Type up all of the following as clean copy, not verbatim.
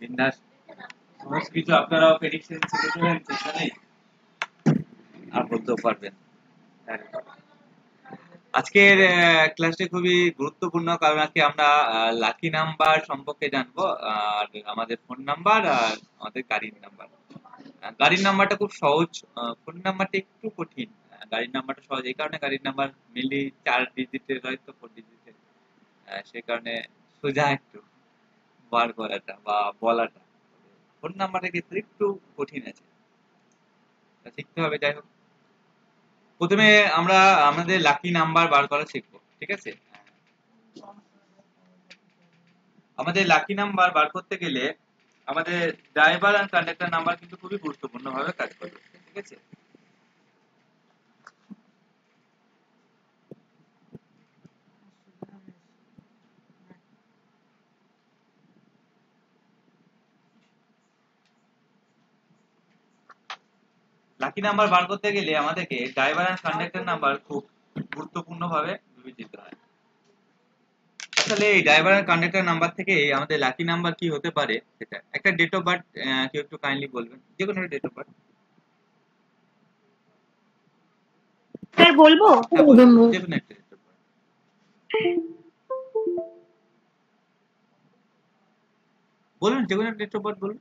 বিন্দাস সমস্ত কিছু আপনারাও প্রেডিকশন ছেড়ে দেবেন, আর বলতেও পারবেন। আজকের ক্লাসটি খুবই গুরুত্বপূর্ণ, কারণ আজকে আমরা লাকি নাম্বার সম্পর্কে জানবো, আর আমাদের ফোন নাম্বার আর আমাদের গাড়ির নাম্বার। গাড়ির নাম্বারটা খুব সহজ, ফোন নাম্বারটা একটু কঠিন। গাড়ির নাম্বারটা সহজ, এই কারণে গাড়ির নাম্বার মেনলি 4 ডিজিটের হয় তো 4 ডিজিটের, সেই কারণে সোজা একটু বার করাটা বা বলাটা। ফোন নাম্বারের ক্ষেত্রে একটু কঠিন আছে, শিখতে হবে। যাই হোক, প্রথমে আমরা আমাদের লাকি নাম্বার বার করা শিখবো, ঠিক আছে? আমাদের লাকি নাম্বার বার করতে গেলে আমাদের ড্রাইভার আর কন্ডাক্টর নাম্বার কিন্তু খুবই গুরুত্বপূর্ণ ভাবে কাজ করবে, ঠিক আছে? লাকি নাম্বার বার করতে গেলে আমাদেরকে ড্রাইভার আর কন্ডাক্টর নাম্বার খুব গুরুত্বপূর্ণ ভাবে বিবেচিত হয়। আসলে এই ড্রাইভার আর কন্ডাক্টর নাম্বার থেকে আমাদের লাকি নাম্বার কি হতে পারে, সেটা একটা ডেট অফ বার্থ কেউ একটু কাইন্ডলি বলবেন, যে কোনো ডেট অফ বার্থ। স্যার বলবো? হ্যাঁ বলুন, যে কোনো একটা ডেট অফ বার্থ বলুন, যে কোনো একটা ডেট অফ বার্থ বলুন।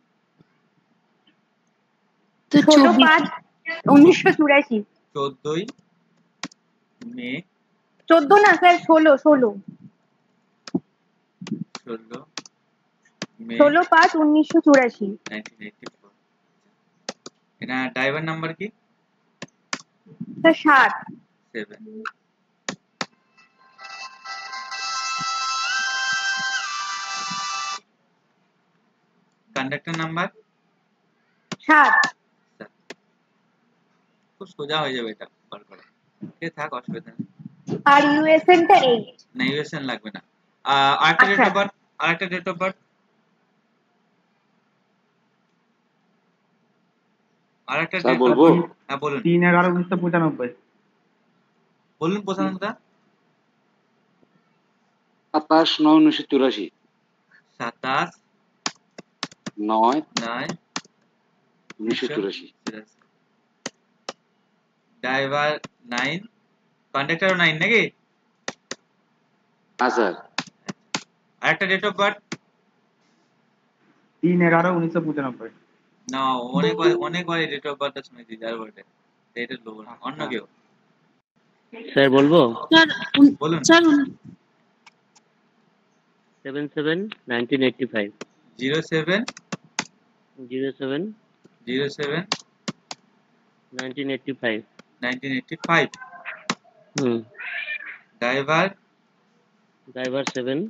16/5/1984। 14ই মে। 14 না স্যার, 16 16 মে 16/5/1984। 1984। এটা ড্রাইভার নাম্বার কি? স্যার 7। 7। Conductor number 7। খুব সোজা হয়ে যাবে এটা বার করা, ঠিক থাক, অসুবিধা নেই। আর ইউএসএন টা 8। না, ইউএসএন লাগবে না। আরেকটা ডেট অফ বার্থ, আরেকটা ডেট অফ বার্থ, আরেকটা ডেট অফ বার্থ। হ্যাঁ বলুন। 3/11/1995। বলুন প্রশান্তদা। 27/9/1984। 27/9/1984। ড্রাইভার 9, কন্ডাক্টরও 9 নাকি? হ্যাঁ স্যার। আরেকটা ডেট অফ বার্থ। 3/11/1995। না, অনেকবার ডেট অফ বার্থটা শুনেছি, যার বটে এটা লোক অন্য কেউ। স্যার বলবো? বলুন। স্যার 7/7/1985। 07/07/1985। 1985। ড্রাইভার 7।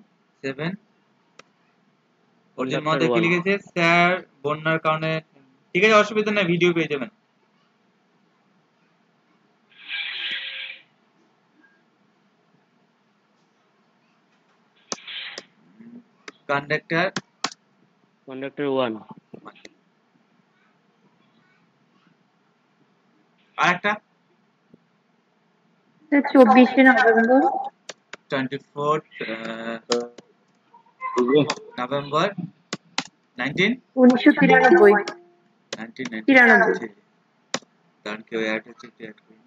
ওর জন্য আমাদের কি লিখেছে স্যার, বন্যার কারণে। ঠিক আছে, অসুবিধা নেই, ভিডিও পেয়ে যাবেন। কন্ডাক্টর 1। আরেকটা 24 নভেম্বর 24 নভেম্বর 1993। কারণ কেউ অ্যাড হচ্ছে, একটু অ্যাড করুন।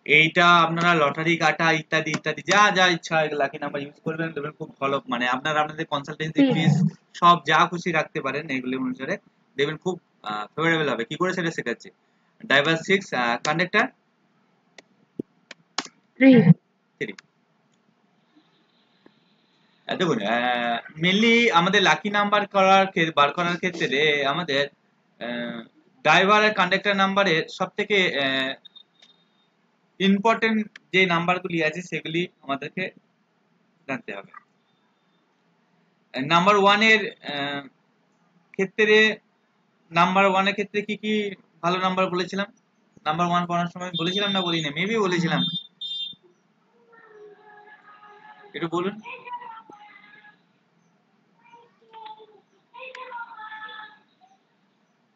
এইটা আপনারা লটারি কাটা ইত্যাদি ইত্যাদি যা যা ইচ্ছা লাকি নাম্বার ইউজ করবেন, দেখবেন খুব ভালো। মানে আপনাদের কনসালটেন্সি ফিস সব যা খুশি রাখতে পারেন এগুলি অনুসারে, দেখবেন খুব ফেভারেবল হবে। কি করে সেটা শেখাচ্ছি। Driver 6, conductor 3। দেখুন, মেনলি আমাদের লাকি নাম্বার বার করার ক্ষেত্রে আমাদের ড্রাইভার আর কন্ডাক্টর নাম্বারের সব থেকে ইম্পর্টেন্ট যে নাম্বারগুলি আছে সেগুলি আমাদেরকে জানতে হবে। নাম্বার 1 এর ক্ষেত্রে কি কি ভালো নাম্বার বলেছিলাম? নাম্বার 1 পড়ার সময় বলেছিলাম না বলিনি? মেবি বলেছিলাম, একটু বলুন।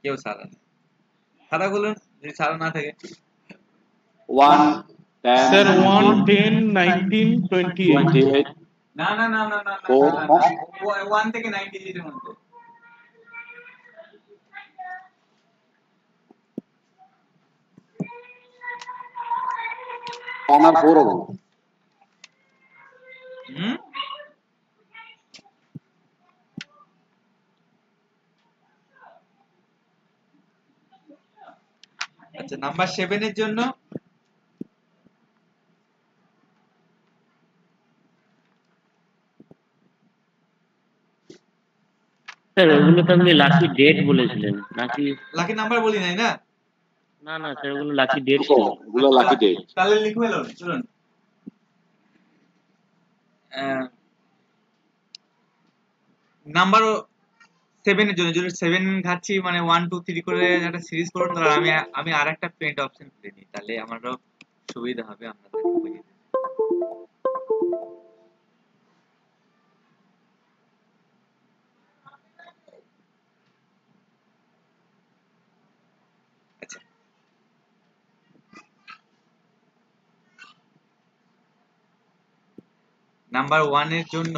কেউ সাদা নেই, সাদা বলুন যদি সাদা না থাকে। 1 স্যার 10, 1 19, 10 19 28 28, না না না না না না 4, না না 1 থেকে 90 এর মধ্যে। আর 4 হবে না। হুম আচ্ছা, নাম্বার 7 এর জন্য স্যার ওগুলো তো আপনি লাকি ডেট বলেছিলেন নাকি? লাকি নাম্বার বলি নাই না? না না স্যার ওগুলো লাকি ডেট ছিল। ওগুলো লাকি ডেট। তাহলে লিখে এলো, শুনুন। নাম্বার 7 এর জন্য যদি 7 ঘাটছি মানে 1 2 3 করে একটা সিরিজ করুন, তাহলে আমি আরেকটা প্রিন্ট অপশন খুলে নিই, তাহলে আমারও সুবিধা হবে আপনাদের বুঝতে। আচ্ছা, নাম্বার 1 এর জন্য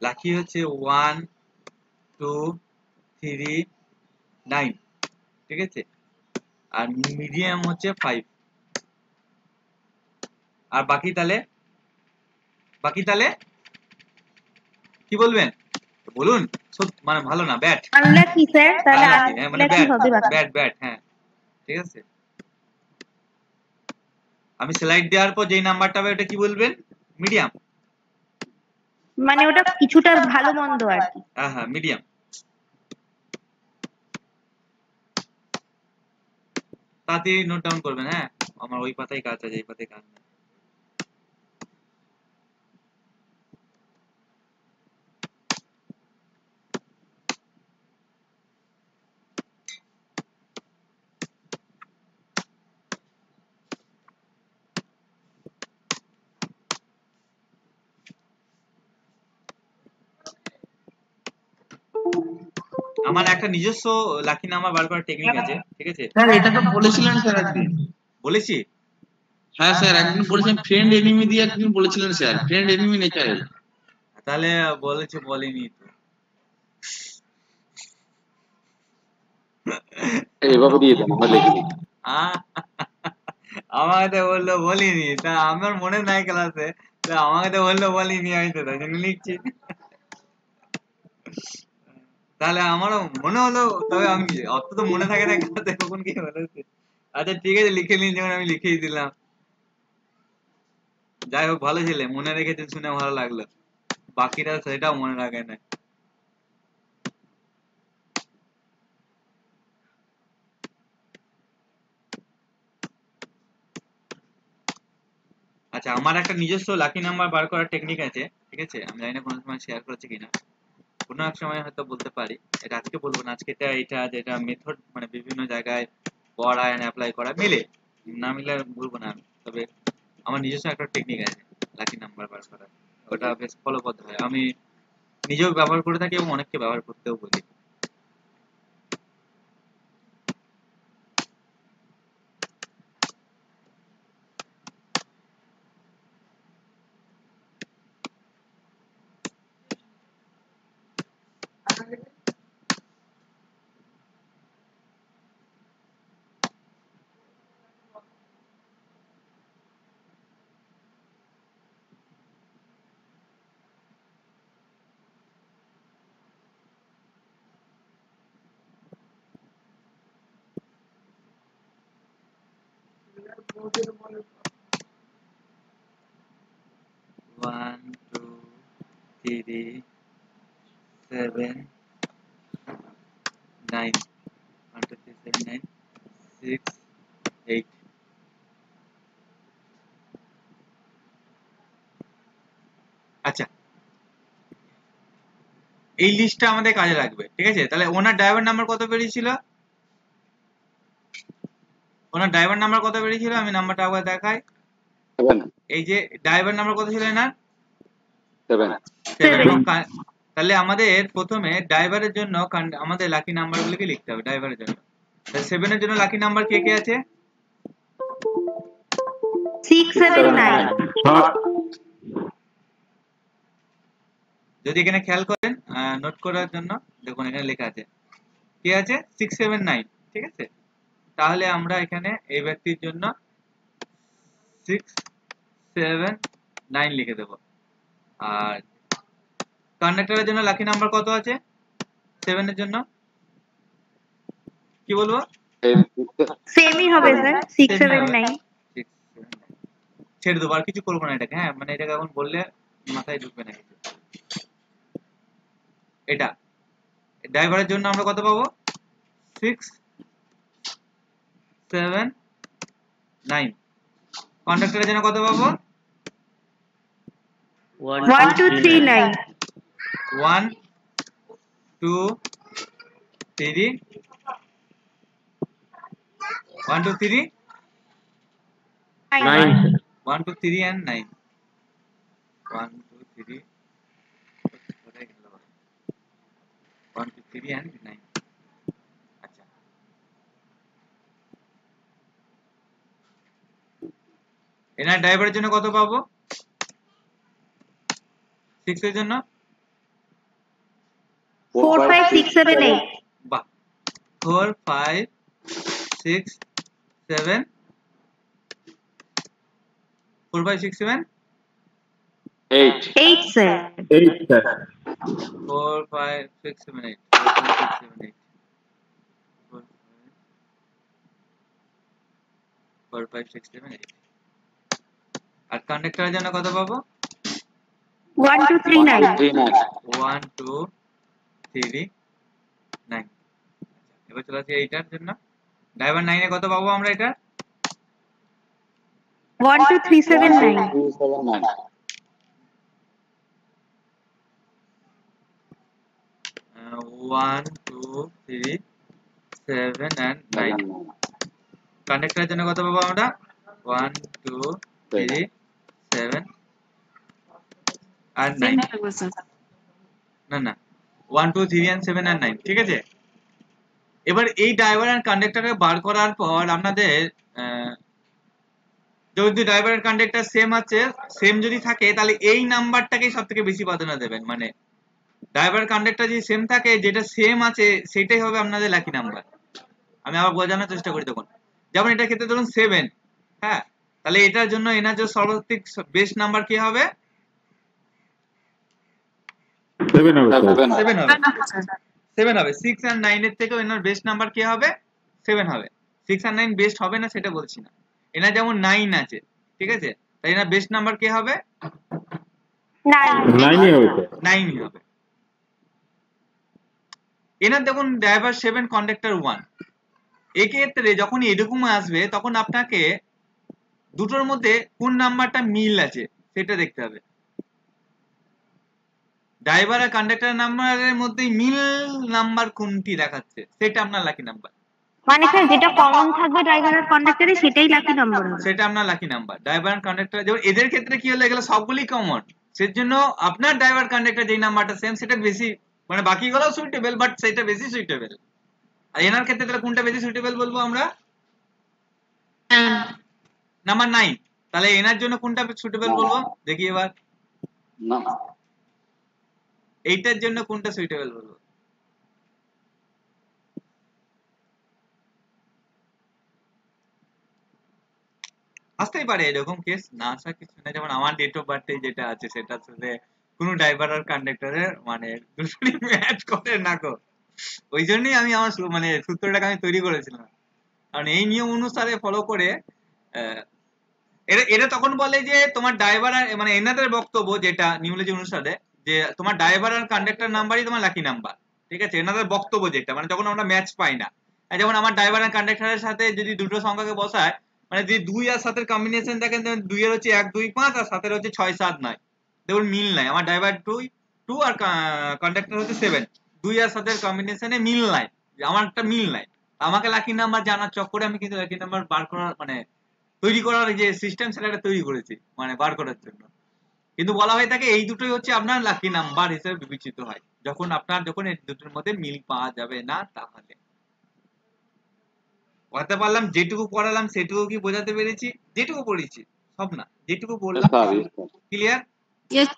লাকি হচ্ছে 1 2 3 9, ঠিক আছে, আর মিডিয়াম হচ্ছে 5। আর বাকি তাহলে কি বলবেন বলুন? মানে ভালো না, ব্যাট আনলাকি স্যার, তাহলে মানে আনলাকি হবে বাকি। ব্যাট হ্যাঁ, ঠিক আছে। আমি স্লাইড দেওয়ার পর যেই নাম্বারটা হবে ওটা কি বলবেন? মিডিয়াম। মানে ওটা কিছুটা ভালো মন্দ আর কি। হ্যাঁ হ্যাঁ, মিডিয়াম। তাড়াতাড়ি নোট ডাউন করবেন। হ্যাঁ, আমার ওই পাতায় কাজ আছে, এই পাতায় কাজ নেই। আমার একটা নিজস্ব লাকি নাম্বার বার করার টেকনিক আছে, ঠিক আছে? স্যার এটা তো বলেছিলেন স্যার একদিন। বলেছি? হ্যাঁ স্যার একদিন বলেছিলেন, ফ্রেন্ড এনিমি দিয়ে একদিন বলেছিলেন স্যার, ফ্রেন্ড এনিমি নেচারেল। তাহলে বলিনি তো। এভাবে দিয়ে দেন, আমরা লিখে দিই। আমাকে তো বললো বলিনি, তা আমার মনে নাই ক্লাসে, আমাকে তো বললো বলিনি, আমি তো তাই জন্য লিখছি। তাহলে আমারও মনে হলো, তবে আমি অত তো মনে থাকে না ক্লাসে কখন কি বলেছে। আচ্ছা ঠিক আছে, লিখে নিন, যেমন আমি লিখেই দিলাম। যাই হোক, ভালো ছেলে, মনে রেখেছেন শুনে ভালো লাগলো। বাকিরা সেটাও মনে রাখে না। আচ্ছা, আমার একটা নিজস্ব লাকি নাম্বার বার করার টেকনিক আছে, ঠিক আছে? আমি জানি না কোনো সময় শেয়ার করেছি কিনা, কোনো এক সময় হয়তো বলতে পারি। এটা আজকে বলবো না, আজকে এটা যেটা মেথড মানে বিভিন্ন জায়গায় পড়া এন্ড অ্যাপ্লাই করা মিলে, না মিলে বলবো না আমি। তবে আমার নিজস্ব একটা টেকনিক আছে লাকি নাম্বার বার করার, ওটা বেশ ফলপ্রদ হয়। আমি নিজেও ব্যবহার করে থাকি এবং অনেককে ব্যবহার করতেও বলি। One two three 7 9, 1 2 3 7 9 6 8। আচ্ছা, এই লিস্টটা আমাদের কাজে লাগবে, ঠিক আছে? তাহলে ওনার ড্রাইভার নাম্বার কত বেরিয়েছিল? ওনার ড্রাইভার নাম্বার কত বেরিয়েছিল? আমি নাম্বারটা আবার দেখাই। 7, এই যে ড্রাইভার নাম্বার কত ছিল না? 7। 7। তাহলে আমাদের প্রথমে ড্রাইভারের জন্য আমাদের লাকি নাম্বারগুলোকে লিখতে হবে ড্রাইভারের জন্য। তাহলে 7 এর জন্য লাকি নাম্বার কে কে আছে? 679 যদি এখানে খেয়াল করেন নোট করার জন্য দেখুন এখানে লেখা আছে কি আছে 679 ঠিক আছে তাহলে আমরা এখানে এই ব্যক্তির জন্য 679 লিখে দেব আর কন্ডাক্টরের জন্য লাকি নাম্বার কত আছে 7 এর জন্য কি বলবো সেমই হবে স্যার 679 ছেড়ে দেবো আর কিছু করবো না এটাকে হ্যাঁ মানে এটাকে এখন বললে মাথায় ঢুকবে না কিছু এটা ড্রাইভারের জন্য আমরা কত পাবো 679 কন্ডাক্টরের জন্য কত পাবো 1239 1 2 3 1 2 3 9 1 2 3 and 9 1 2 3 1 2 3 and 9 আচ্ছা এনার ড্রাইভারের জন্য কত পাবো 6 এর জন্য 45678 বাহ 4 5 6 7 4 5 6 7 8 8 স্যার 4 5 6 7 8 4 5 6 7 8 আর কন্ডাক্টরের জন্য কত পাবো 1239 1 2 3 9 এবার চলে আসি এইটার জন্য ড্রাইভার 9 এ কত পাবো আমরা এটা 12379 1 2 3 7 and 9 কন্ডাক্টরের জন্য কত পাবো আমরা 1 2 3 7 and 9 না না 1 2 3 and 7 and 9 ঠিক আছে এবার এই ড্রাইভার আর কন্ডাক্টরকে বার করার পর আপনাদের যদি ড্রাইভার আর কন্ডাক্টর সেম আছে সেম যদি থাকে তাহলে এই নাম্বারটাকেই সবথেকে বেশি প্রাধান্য দেবেন মানে ড্রাইভার কন্ডাক্টর যদি সেম থাকে যেটা সেম আছে সেটাই হবে আপনাদের লাকি নাম্বার আমি আবার বোঝানোর চেষ্টা করি তখন যেমন এটার ক্ষেত্রে ধরুন 7 হ্যাঁ তাহলে এটার জন্য এনার যে সর্বাধিক বেস্ট নাম্বার কি হবে 7 হবে 7 হবে 6 and 9 এর থেকেও এনার বেস্ট নাম্বার কি হবে 7 হবে 6 and 9 বেস্ট হবে না সেটা বলছি না এনার যেমন 9 আছে ঠিক আছে তাই এনার বেস্ট নাম্বার কি হবে 9 হবে এনার দেখুন ড্রাইভার 7 কন্ডাক্টর 1 এক্ষেত্রে যখন এরকম আসবে তখন আপনাকে দুটোর মধ্যে কোন নাম্বারটা মিল আছে সেটা দেখতে হবে ড্রাইভার আর কন্ডাক্টর নাম্বারের মধ্যে মিল নাম্বার কোনটি দেখাচ্ছে সেটা আপনার লাকি নাম্বার মানে স্যার যেটা কমন থাকবে ড্রাইভার আর কন্ডাক্টরে সেটাই লাকি নাম্বার হবে সেটা আপনার লাকি নাম্বার ড্রাইভার আর কন্ডাক্টর যেমন এদের ক্ষেত্রে কি হলো এগুলো সবগুলি কমন সেজন্য আপনার ড্রাইভার কন্ডাক্টর যেই নাম্বারটা সেম সেটা বেশি মানে বাকিগুলোও সুইটেবল বাট সেটা বেশি সুইটেবল আর এনার ক্ষেত্রে তাহলে কোনটা বেশি সুইটেবল বলবো আমরা নাম্বার 9 তাহলে এনার জন্য কোনটা সুইটেবল বলবো দেখি এবার না এইটার জন্য কোনটা সুইটেবল বলবো আসতেই পারে এরকম কেস না আসা কিছু না যেমন আমার ডেট অফ বার্থে যেটা আছে সেটার সাথে কোনো ড্রাইভার আর কন্ডাক্টরের মানে দুটোরই ম্যাচ করে না গো ওই জন্যই আমি আমার মানে সূত্রটাকে আমি তৈরি করেছিলাম কারণ এই নিয়ম অনুসারে ফলো করে এটা তখন বলে যে তোমার ড্রাইভার আর মানে এনাদের বক্তব্য যেটা নিউমোলজি অনুসারে যে তোমার ড্রাইভার আর কন্ডাক্টর নাম্বারই তোমার লাকি নাম্বার ঠিক আছে এনাদের বক্তব্য যেটা মানে যখন আমরা ম্যাচ পাই না যেমন আমার ড্রাইভার আর কন্ডাক্টরের সাথে যদি দুটো সংখ্যাকে বসায় মানে যদি 2 আর 7 এর কম্বিনেশন দেখেন 2 এর হচ্ছে 1 2 5 আর 7 এর হচ্ছে 6 7 9 দেখুন মিল নাই আমার ড্রাইভার 2 আর কন্ডাক্টর হচ্ছে 7 2 আর 7 এর কম্বিনেশনে মিল নাই আমারটা মিল নাই আমাকে লাকি নাম্বার জানার চক্করে আমি কিন্তু লাকি নাম্বার বার করার মানে তৈরি করার যে সিস্টেম সেটা তৈরি করেছি মানে বার করার জন্য কিন্তু বলা হয় থাকে এই দুটোই হচ্ছে আপনার লাকি নাম্বার হিসেবে বিবেচিত হয় যখন এই দুটোর মধ্যে মিল পাওয়া যাবে না তাহলে বুঝতে পারলাম যেটুকু পড়ালাম সেটুকু কি বোঝাতে পেরেছি যেটুকু পড়েছি সব না, যেটুকু বললাম। Clear? Yes,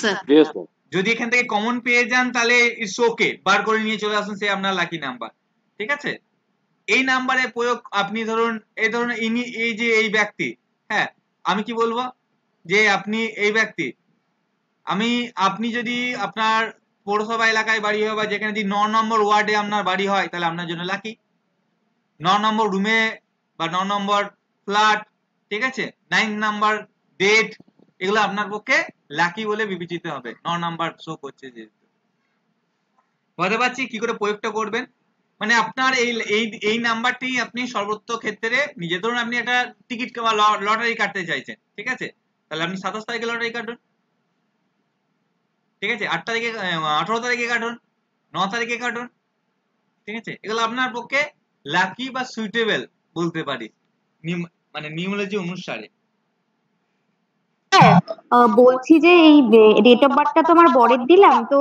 sir. Yes, sir. যদি এখান থেকে কমন পেয়ে যান তাহলে ইটস ওকে, বার করে নিয়ে চলে আসুন, সে আপনার লাকি নাম্বার। ঠিক আছে? এই নাম্বারে প্রয়োগ আপনি ধরুন, এই যে এই ব্যক্তি, হ্যাঁ আমি কি বলবো যে আপনি এই ব্যক্তি, আপনি যদি আপনার পৌরসভা এলাকায় বাড়ি হয় বা যেখানে যদি 9 নম্বর ওয়ার্ডে আপনার বাড়ি হয় তাহলে আপনার জন্য লাকি। 9 নম্বর রুমে বা 9 নম্বর ফ্ল্যাট, ঠিক আছে, 9 নাম্বার বেড, এগুলো আপনার পক্ষে লাকি বলে বিবেচিত হবে। 9 নাম্বার শো করছে যেহেতু। বুঝতে পারছি কি করে প্রয়োগটা করবেন। মানে আপনার এই নাম্বারটি আপনি সর্বত্র ক্ষেত্রে নিজে, ধরুন আপনি একটা টিকিট বা লটারি কাটতে চাইছেন, ঠিক আছে, তাহলে আপনি 27 তারিখে লটারি কাটুন, ঠিক আছে, 8 তারিখে 18 তারিখে কাটুন, 9 তারিখে কাটুন, ঠিক আছে, এগুলো আপনার পক্ষে লাকি বা সুইটেবল বলতে পারি, মানে নিউমোলজি অনুসারে। বলছি যে এই ডেট অফ বার্থটা তো আমার বরের দিলাম, তো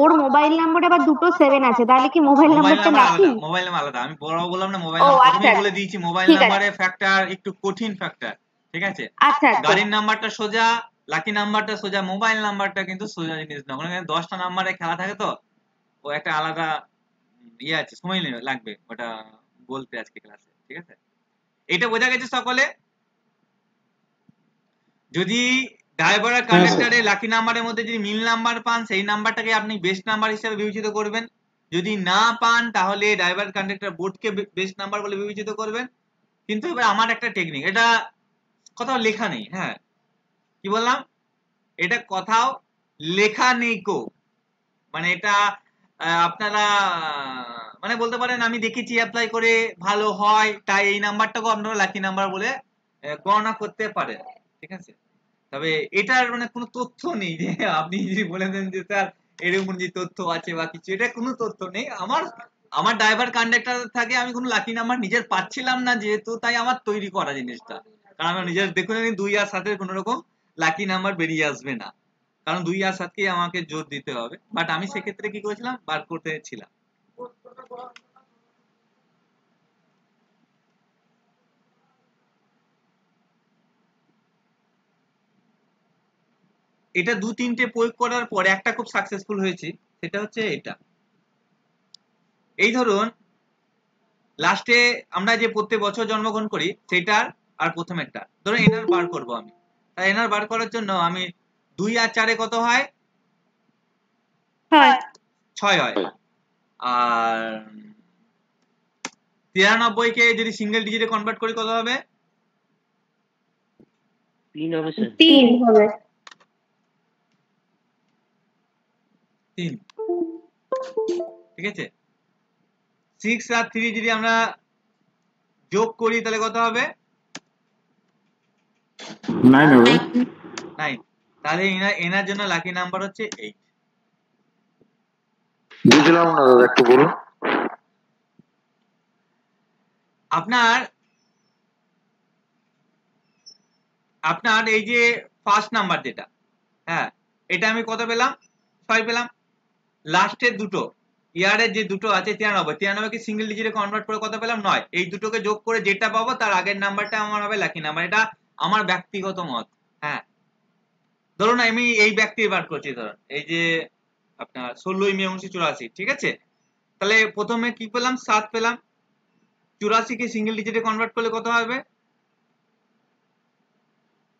ওর মোবাইল নাম্বারে আবার দুটো 7 আছে, তাহলে কি মোবাইল নাম্বারটা লাকি? মোবাইল নাম্বার আলাদা, আমি বড় বললাম না, মোবাইল ও, নাম্বার আচ্ছা, প্রথমেই বলে দিয়েছি, মোবাইল ঠিক আছে। নাম্বারে ফ্যাক্টর একটু কঠিন ফ্যাক্টর, ঠিক আছে। আচ্ছা আচ্ছা, গাড়ির নাম্বারটা সোজা, লাকি নাম্বারটা সোজা, মোবাইল নাম্বারটা কিন্তু সোজা জিনিস না, ওখানে 10টা নাম্বারে খেলা থাকে, তো ও একটা আলাদা ইয়ে আছে, সময় লাগবে ওটা বলতে আজকে ক্লাসে, ঠিক আছে। এটা বোঝা গেছে সকলে? যদি ড্রাইভার আর কন্ডাক্টরের লাকি নাম্বারের মধ্যে যদি মিল নাম্বার পান, সেই নাম্বারটাকে আপনি বেস্ট নাম্বার হিসেবে বিবেচিত করবেন। যদি না পান তাহলে ড্রাইভার কন্ডাক্টর বোর্ডকে বেস্ট নাম্বার বলে বিবেচিত করবেন। কিন্তু এবার আমার একটা টেকনিক, এটা কোথাও লেখা নেই, হ্যাঁ কি বললাম, এটা কোথাও লেখা নেই কো, মানে এটা আপনারা মানে বলতে পারেন আমি দেখেছি অ্যাপ্লাই করে ভালো হয়, তাই এই নাম্বারটাকেও আপনারা লাকি নাম্বার বলে গণনা করতে পারেন, ঠিক আছে। তবে এটার মানে কোনো তথ্য নেই যে আপনি যদি বলে দেন যে স্যার এরকম যে তথ্য আছে বা কিছু, এটা কোনো তথ্য নেই। আমার ড্রাইভার কন্ডাক্টর থাকে, আমি কোনো লাকি নাম্বার নিজের পাচ্ছিলাম না যেহেতু, তাই আমার তৈরি করা জিনিসটা, কারণ আমার নিজের দেখুন 2 আর 7 কোনো রকম লাকি নাম্বার বেরিয়ে আসবে না, কারণ 2 আর 7কে আমাকে জোর দিতে হবে। বাট আমি সেক্ষেত্রে কি করেছিলাম, বার করতে ছিলাম। এটা 2-3টে প্রয়োগ করার পর একটা খুব সাকসেসফুল হয়েছে, সেটা হচ্ছে এটা। এই ধরুন লাস্টে আমরা যে প্রত্যেক বছর জন্মগ্রহণ করি সেটার আর প্রথমেরটা ধরুন এনার বার করব আমি, তাই এনার বার করার জন্য আমি 2 আর 4 কত হয়, 6 হয়। আর 93 কে যদি সিঙ্গেল ডিজিটে কনভার্ট করি কত হবে? 3 হবে স্যার। 3 হবে। 3, ঠিক আছে। 6 আর 3 যদি আমরা যোগ করি তাহলে কত হবে? 9 হবে। 9। তাহলে এনার জন্য লাকি নাম্বার হচ্ছে 8। বুঝলাম না দাদা, একটু বলুন। আপনার এই যে ফার্স্ট নাম্বার যেটা, হ্যাঁ এটা আমি কত পেলাম? 6 পেলাম। লাস্টের দুটো ইয়ারের যে দুটো আছে 93 কে সিঙ্গেল ডিজিটে কনভার্ট করে কত পেলাম? 9। এই দুটোকে যোগ করে যেটা পাবো তার আগের নাম্বারটা আমার হবে লাকি নাম্বার। এটা আমার ব্যক্তিগত মত। হ্যাঁ ধরুন আমি এই ব্যক্তির বার করছি, ধরুন এই যে আপনার 16 মে 1984, ঠিক আছে। তাহলে প্রথমে কি পেলাম? 7 পেলাম। 84 কে সিঙ্গেল ডিজিটে কনভার্ট করলে কত হবে?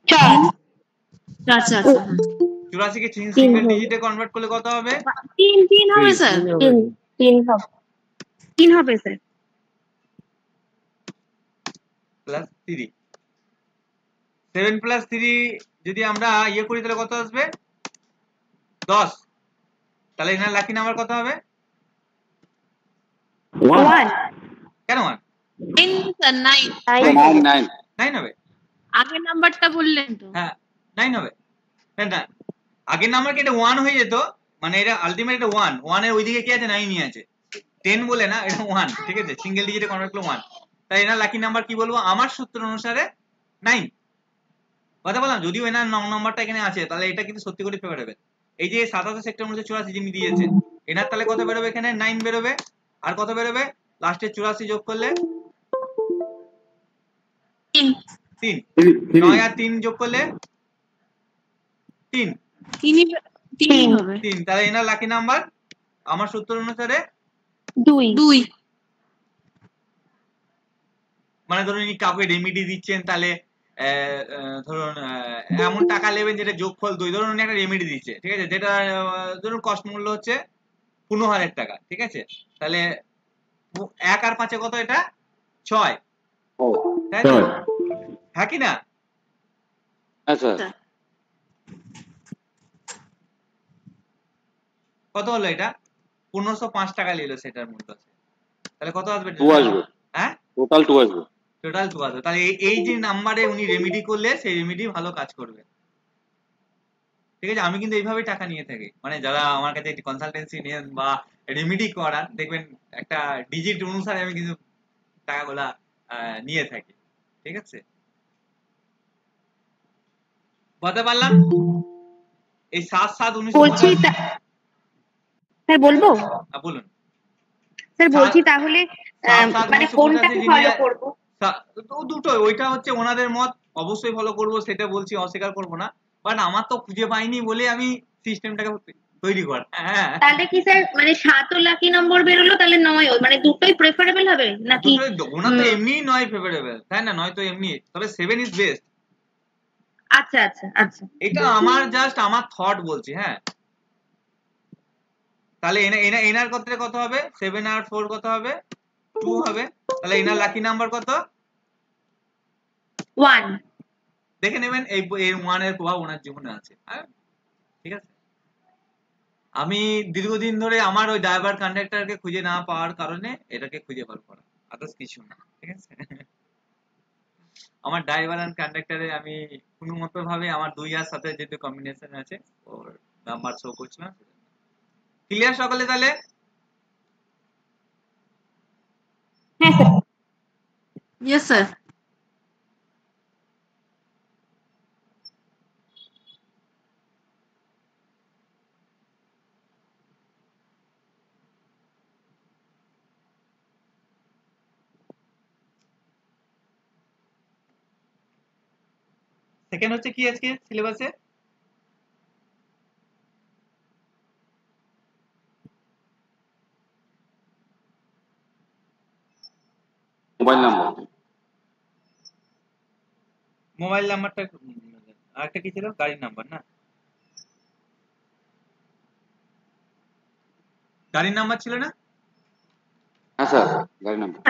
4। 84 কে সিঙ্গেল ডিজিটে কনভার্ট করলে কত হবে? 3 হবে স্যার। 3 হবে। 3 হবে স্যার। প্লাস 3, 7 প্লাস 3 যদি আমরা ইয়ে করি তাহলে কত আসবে? 10। তাহলে এনার লাকি নাম্বার কত হবে? 1। কেন 1? 9 হবে। আগের নাম্বারটা বললেন তো। হ্যাঁ 9 হবে। না আগের নাম্বার কি এটা 1 হয়ে যেত, মানে এটা আলটিমেট এটা 1 এর ওইদিকে কি আছে? 9ই আছে। 10 বলে না, এটা 1, ঠিক আছে। সিঙ্গেল ডিজিটে কনভার্ট করলে 1। তাই এনার লাকি নাম্বার কি বলবো? আমার সূত্র অনুসারে 9। কথা বললাম, যদিও এনার নাম্বারটা এখানে আছে তাহলে এটা কিন্তু সত্যি করে ফেভারেবল। এই যে 27 সেক্টর 1984 যিনি দিয়েছেন, এনার তাহলে কত বেরোবে? এখানে 9 বেরোবে। আর কত বেরোবে? লাস্টে 84 যোগ করলে 3 3 9 আর 3 যোগ করলে 3 তিনই হবে। 3 তাহলে এনার লাকি নাম্বার আমার সূত্র অনুসারে 2 মানে ধরুন এই কাউকে রেমিডি দিচ্ছেন, তাহলে ধরুন এমন টাকা নেবেন যেটা যোগফল 2, ধরুন উনি একটা রেমিডি দিচ্ছে, ঠিক আছে, যেটা ধরুন কস্ট মূল্য হচ্ছে 15,000 টাকা, ঠিক আছে, তাহলে 1 আর 5 কত, এটা 6, তাই তো? হ্যাঁ কি না? আচ্ছা কত হলো এটা? 1505 টাকা নিল সেটার মূল্য আছে, তাহলে কত আসবে? 2 আসবে, হ্যাঁ টোটাল 2 আসবে। টোটাল 2 আসবে। তাহলে এই যে নাম্বারে উনি রেমিডি করলে সেই রেমিডি ভালো কাজ করবে, ঠিক আছে। আমি কিন্তু এইভাবেই টাকা নিয়ে থাকি, মানে যারা আমার কাছে কনসালটেন্সি নেন বা রেমিডি করান, দেখবেন একটা ডিজিট অনুসারে আমি কিন্তু টাকাগুলা নিয়ে থাকি, ঠিক আছে। বলতে পারলাম এই 7 বলছি 7 স্যার বলবো? বলুন স্যার বলছি তাহলে মানে কোনটাকে ফলো করব? দুটো, ওইটা হচ্ছে ওনাদের মত, অবশ্যই ফলো করব, সেটা বলছি, অস্বীকার করব না, বাট আমার তো খুঁজে পাইনি বলে আমি সিস্টেমটাকে তৈরি করা। হ্যাঁ, তাহলে কি স্যার মানে 7 ও লাকি নম্বর বেরোলো, তাহলে 9 মানে দুটোই প্রেফারেবল হবে নাকি? ওনার তো এমনি 9 ফেভারেবল, তাই না? 9 তো এমনি, তবে 7 ইজ বেস্ট। আচ্ছা আচ্ছা আচ্ছা, এটা আমার জাস্ট আমার থট বলছি, হ্যাঁ। তাহলে এনার কত হবে? 7 আর 4 কত হবে? 2 হবে। তাহলে এনার লাকি নাম্বার কত? 1। দেখে নেবেন এই 1 এর প্রভাব ওনার জীবনে আছে, হ্যাঁ, ঠিক আছে। আমি দীর্ঘদিন ধরে আমার ওই ড্রাইভার কন্ডাক্টরকে খুঁজে না পাওয়ার কারণে এটাকে খুঁজে বার করা, আদার্স কিছু না, ঠিক আছে। আমার ড্রাইভার আর কন্ডাক্টরে আমি কোনো মতো ভাবে আমার 2 আর সাথে যেহেতু কম্বিনেশন আছে, ওর নাম্বার শো করছে না। ক্লিয়ার সকলে? তাহলে হ্যাঁ স্যার। Yes sir. সেকেন্ড হচ্ছে কি আজকে সিলেবাসে? মোবাইল নাম্বার, মোবাইল নাম্বারটা, আরেকটা কি ছিল? গাড়ির নাম্বার, না? গাড়ির নাম্বার ছিল না? হ্যাঁ স্যার গাড়ি নাম্বার।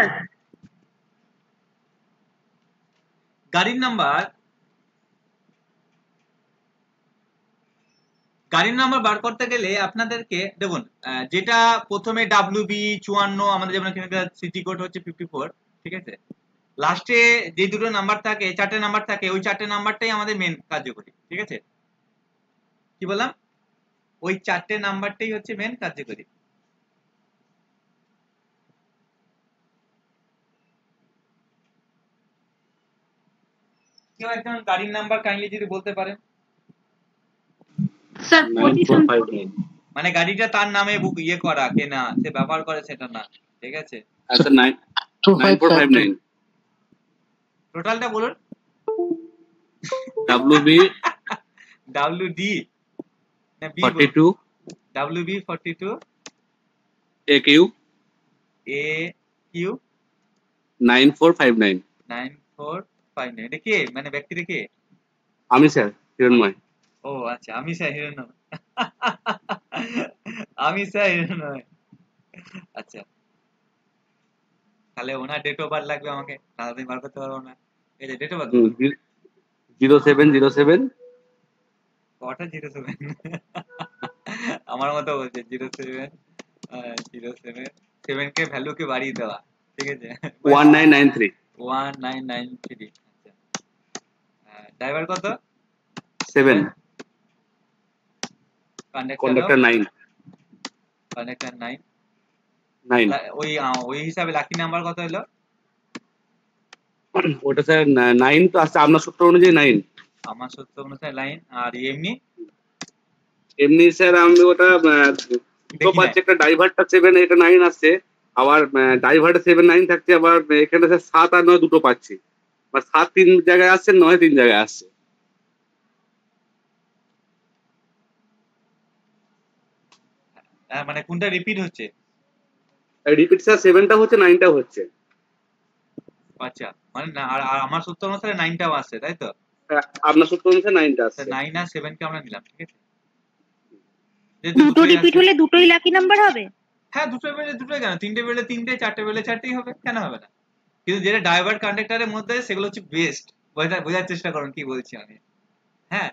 গাড়ির নাম্বার বার করতে গেলে আপনাদেরকে দেখুন, যেটা প্রথমে WB54, আমাদের যেমন এখানে সিটি কোড হচ্ছে 54, ঠিক আছে, লাস্টে যে দুটো নাম্বার থাকে, 4টে নাম্বার থাকে, ওই 4টে নাম্বারটাই আমাদের মেন কার্যকরী, ঠিক আছে। কি বললাম? ওই 4টে নাম্বারটাই হচ্ছে মেন কার্যকরী। কেউ একজন গাড়ির নাম্বার কাইন্ডলি যদি বলতে পারেন। স্যার পজিশন, মানে গাড়িটা তার নামে বুক করা, কেনা, সে ব্যবহার করে সেটা না, ঠিক আছে। আচ্ছা 9459 টোটালটা বলুন। WB WD না B? 42 WB 42 AQ 9459। 9459। এটা কে, মানে ব্যক্তিটা কে? আমি স্যার হিরণময়। ও আচ্ছা, আমি স্যার হিরণময়। আমি স্যার হিরণময়, আচ্ছা। তাহলে ওনার ডেট অফ বার্থ লাগবে আমাকে, তাড়াতাড়ি বার করতে পারবো না। এই যে ডেট অফ বার্থ 0707। কটা 07? আমার মতো বলছে 07 7 কে ভ্যালু কে বাড়িয়ে দেওয়া, ঠিক আছে। 1993। 1993। আচ্ছা, ড্রাইভার কত? 7। কন্ডাক্টর 9। 9। ওই হিসাবে লাকি নাম্বার কত হলো? ওটা স্যার 9 তো আছে আপনার সূত্র অনুযায়ী 9। আমার সূত্র অনুসারে লাইন। আর এমনি স্যার আমি ওটা দুটো পাচ্ছি, একটা ড্রাইভারটা 7 এটা 9 আসছে, আবার ড্রাইভারটা 7 9 থাকছে, আবার এখানে স্যার 7 আর 9 দুটো পাচ্ছি, বা 7 3 জায়গায় আসছে, 9 3 জায়গায় আসছে। মানে কোনটা রিপিট হচ্ছে? রিপিট স্যার 7টা হচ্ছে, 9টা হচ্ছে। আচ্ছা, মানে আর আমার সূত্র অনুসারে 9টাও আসছে, তাই তো? আপনার সূত্র অনুসারে 9টা আসছে। 9 আর 7 কে আমরা নিলাম, ঠিক আছে? দুটো রিপিট হলে দুটোই লাকি নাম্বার হবে? হ্যাঁ, দুটো বেলে দুটোই কেন, তিনটে বেলে তিনটে, চারটে বেলে চারটেই হবে, কেন হবে না? কিন্তু যেটা ড্রাইভার কন্ডাক্টরের মধ্যে সেগুলো হচ্ছে বেস্ট। বোঝার চেষ্টা করুন কি বলছি আমি। হ্যাঁ,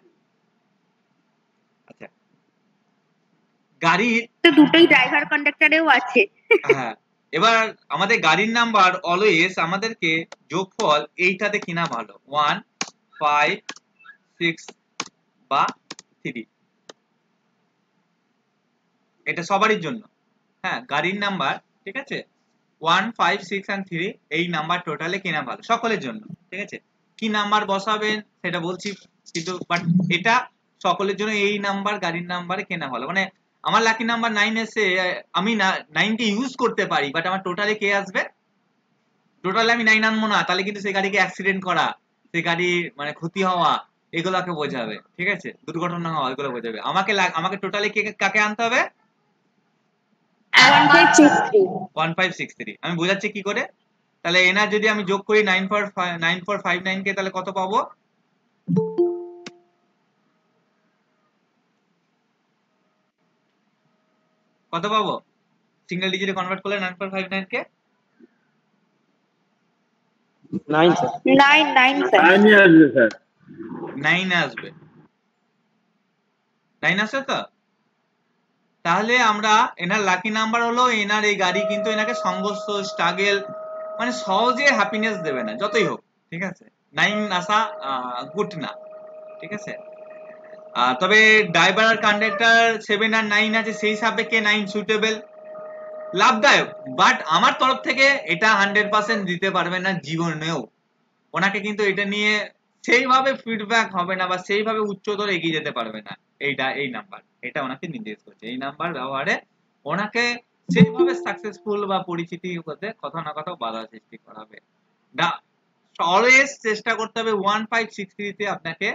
আচ্ছা, গাড়ির তো দুটোই ড্রাইভার কন্ডাক্টরেও আছে। হ্যাঁ, এবার আমাদের গাড়ির নাম্বার অলওয়েজ আমাদেরকে যোগফল এইটাতে কিনা ভালো, 1 5 6 বা 3, এটা সবারই জন্য। হ্যাঁ, গাড়ির নাম্বার, ঠিক আছে, 1 5 6 and 3 এই নাম্বার টোটালে কেনা ভালো সকলের জন্য, ঠিক আছে? কি নাম্বার বসাবেন সেটা বলছি, কিন্তু বাট এটা সকলের জন্য এই নাম্বার গাড়ির নাম্বারে কেনা ভালো। মানে আমার লাকি নাম্বার 9 এসে আমি 9 কে ইউজ করতে পারি, বাট আমার টোটালে কে আসবে? টোটালে আমি 9 আনবো না, তাহলে কিন্তু সেই গাড়িকে অ্যাক্সিডেন্ট করা, সেই গাড়ির মানে ক্ষতি হওয়া, এগুলোকে বোঝাবে, ঠিক আছে? দুর্ঘটনা হওয়া, এগুলো বোঝাবে। আমাকে টোটালে কাকে আনতে হবে? 1563। আমি বোঝাচ্ছি কি করে, তাহলে এনার যদি আমি যোগ করি 9459 কে, তাহলে কত পাবো? কত পাবো সিঙ্গেল ডিজিটে কনভার্ট করলে 9459 কে? 9 স্যার। 9ই আসবে স্যার। 9 আসবে, 9 আসবে তো? তাহলে আমরা এনার লাকি নাম্বার হলো, এনার এই গাড়ি কিন্তু এনাকে সংঘর্ষ, স্ট্রাগল, মানে সহজে হ্যাপিনেস দেবে না যতই হোক, ঠিক আছে? 9 আসা গুড না, ঠিক আছে? তবে ড্রাইভার আর কন্ডাক্টর 7 আর 9 আছে, সেই সাপেক্ষে 9 সুইটেবল, লাভদায়ক। বাট আমার তরফ থেকে এটা 100% দিতে পারবে না জীবনেও। ওনাকে কিন্তু এটা নিয়ে সেইভাবে ফিডব্যাক হবে না, বা সেইভাবে উচ্চতর এগিয়ে যেতে পারবে না। এই নাম্বার এটা ওনাকে নির্দেশ করছে, এই নাম্বার ব্যবহারে ওনাকে সেইভাবে সাকসেসফুল বা পরিচিতি হতে কোথাও না কোথাও বাধা সৃষ্টি করাবে না। অলওয়েজ চেষ্টা করতে হবে 1563 তে আপনাকে